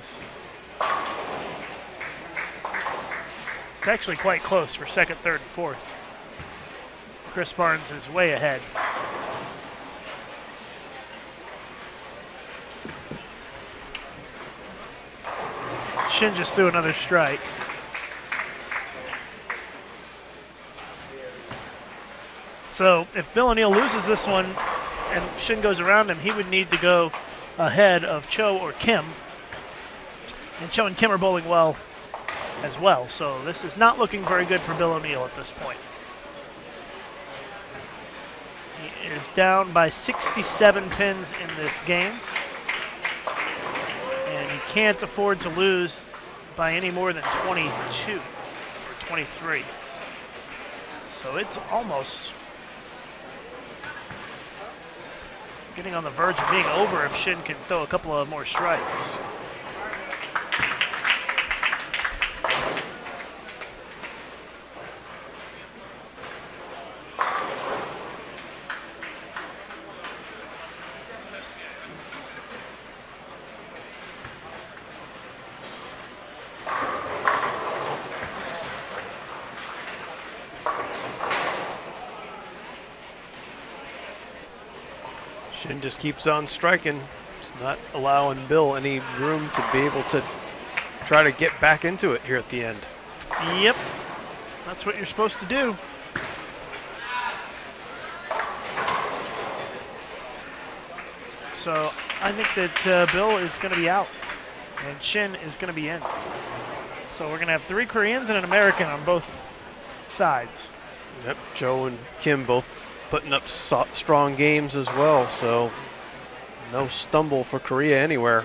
It's actually quite close for second, third, and fourth. Chris Barnes is way ahead. Shin just threw another strike. So if Bill O'Neill loses this one and Shin goes around him, he would need to go ahead of Cho or Kim. And Cho and Kim are bowling well as well. So this is not looking very good for Bill O'Neill at this point. He is down by 67 pins in this game. And he can't afford to lose by any more than 22 or 23. So it's almost getting on the verge of being over if Shin can throw a couple of more strikes. Shin just keeps on striking. It's not allowing Bill any room to be able to try to get back into it here at the end. Yep, that's what you're supposed to do. So I think that Bill is going to be out and Shin is going to be in. So we're going to have 3 Koreans and an American on both sides. Yep, Cho and Kim both putting up strong games as well, so no stumble for Korea anywhere.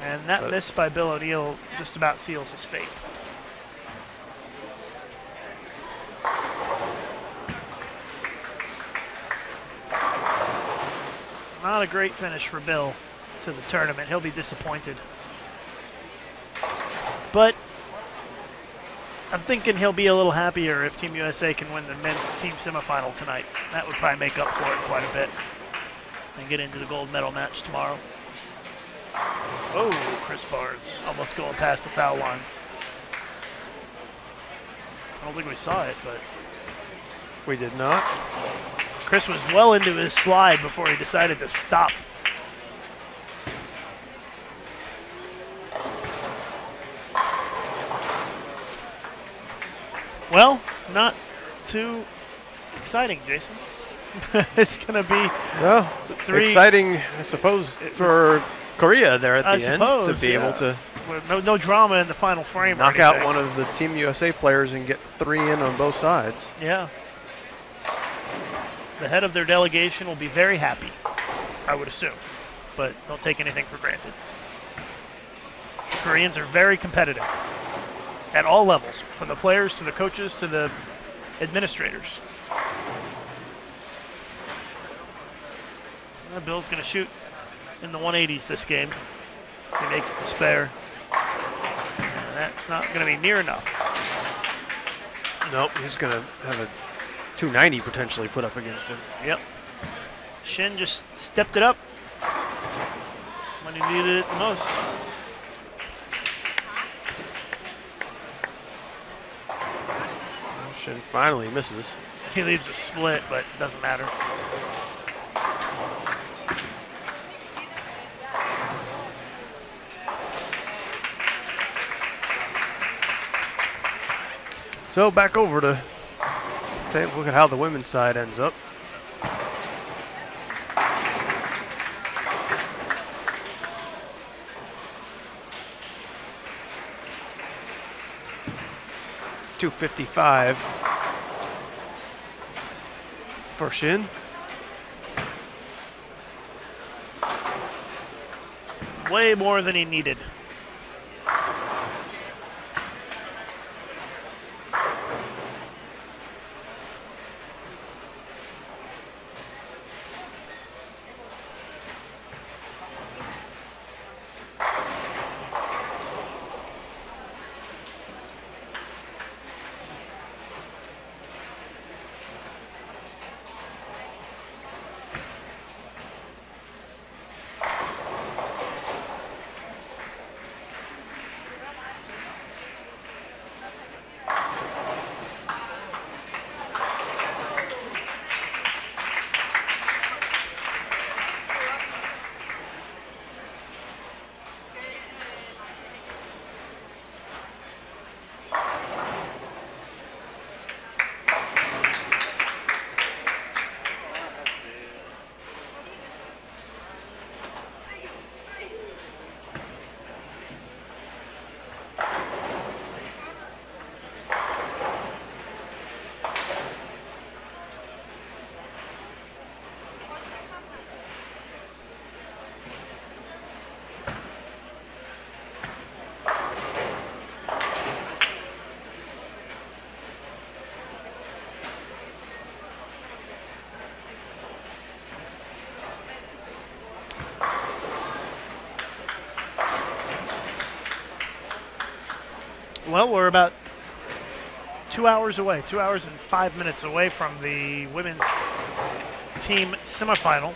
And that miss by Bill O'Neill just about seals his fate. Not a great finish for Bill to the tournament. He'll be disappointed. But I'm thinking he'll be a little happier if Team USA can win the men's team semifinal tonight. That would probably make up for it quite a bit and get into the gold medal match tomorrow. Oh, Chris Barnes almost going past the foul line. I don't think we saw it, but we did not. Chris was well into his slide before he decided to stop. Well, not too exciting, Jason. It's going to be exciting, I suppose, for Korea there at the end to be able to no drama in the final frame. Knock out one of the Team USA players and get 3 in on both sides. Yeah. The head of their delegation will be very happy, I would assume, but don't take anything for granted. The Koreans are very competitive at all levels, from the players to the coaches to the administrators. Bill's going to shoot in the 180s this game. He makes the spare. And that's not going to be near enough. Nope, he's going to have a 290 potentially put up against him. Yep. Shin just stepped it up when he needed it the most. Shin finally misses. He leaves a split, but it doesn't matter. So back over to take a look at how the women's side ends up. .255 for Shin. way more than he needed. Well, we're about 2 hours away, 2 hours and 5 minutes away from the women's team semifinal.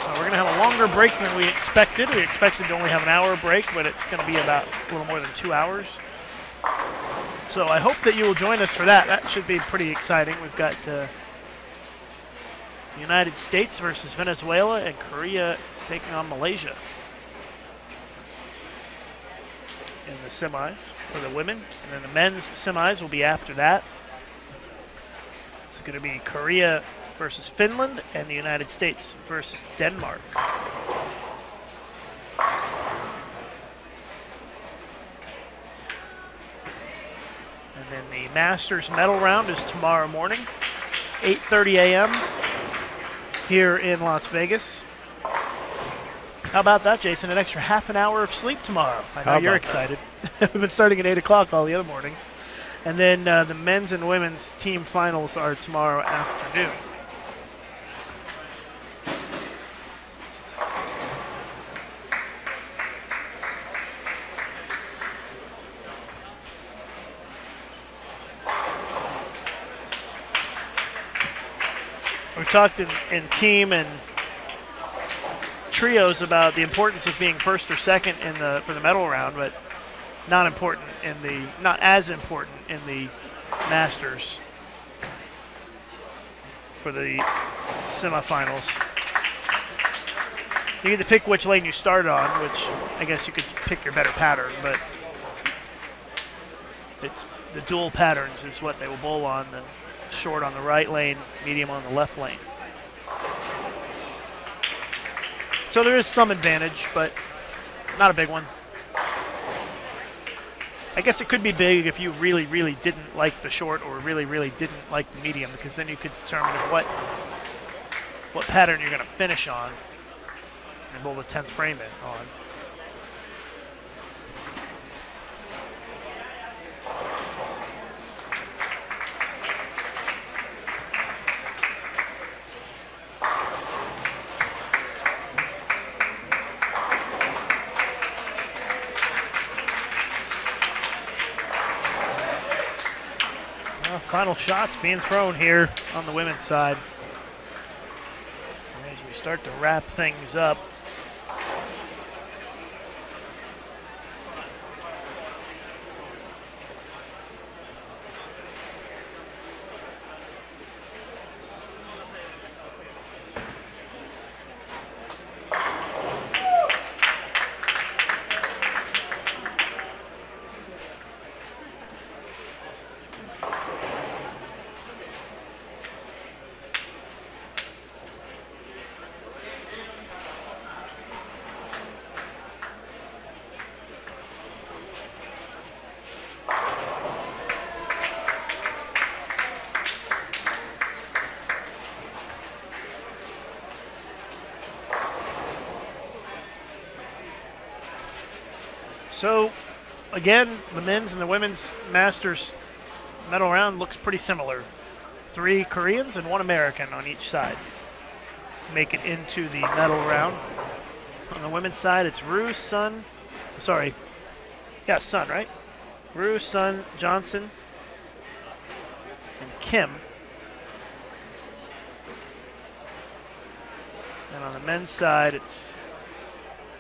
So we're going to have a longer break than we expected. We expected to only have an hour break, but it's going to be about a little more than 2 hours. So I hope that you will join us for that. That should be pretty exciting. We've got the United States versus Venezuela and Korea taking on Malaysia in the semis for the women. And then the men's semis will be after that. It's going to be Korea versus Finland and the United States versus Denmark. And then the Masters medal round is tomorrow morning, 8:30 a.m. here in Las Vegas. How about that, Jason? An extra half an hour of sleep tomorrow. I know you're excited. We've been starting at 8 o'clock all the other mornings. And then the men's and women's team finals are tomorrow afternoon. We've talked in team and trios about the importance of being first or second for the medal round, but not as important in the Masters for the semifinals. You get to pick which lane you start on, which I guess you could pick your better pattern, but it's the dual patterns is what they will bowl on, the short on the right lane, medium on the left lane. So there is some advantage, but not a big one. I guess it could be big if you really, really didn't like the short or really, really didn't like the medium, because then you could determine what pattern you're going to finish on and bowl the 10th frame in on. Final shots being thrown here on the women's side as we start to wrap things up. So, again, the men's and the women's Masters medal round looks pretty similar. 3 Koreans and 1 American on each side make it into the medal round. On the women's side, it's Sun, right? Rue, Sun, Johnson, and Kim. And on the men's side, it's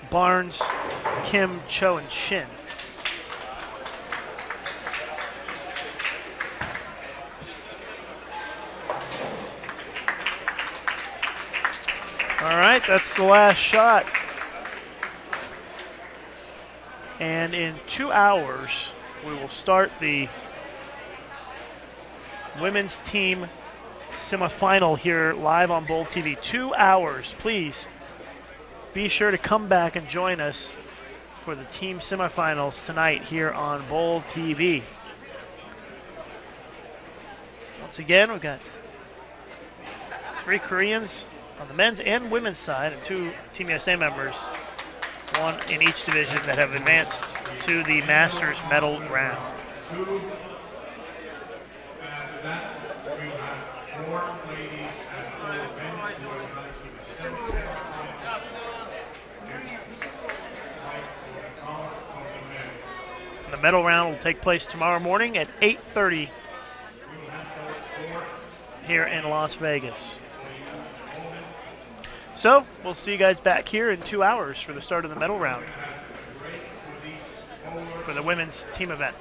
Barnes, Kim, Cho, and Shin. All right, that's the last shot. And in 2 hours, we will start the women's team semifinal here live on Bowl TV. 2 hours. Please be sure to come back and join us for the team semifinals tonight here on Bowl TV. Once again, we've got 3 Koreans on the men's and women's side and 2 Team USA members, 1 in each division, that have advanced to the Masters medal round. The medal round will take place tomorrow morning at 8:30 here in Las Vegas. So we'll see you guys back here in 2 hours for the start of the medal round for the women's team event.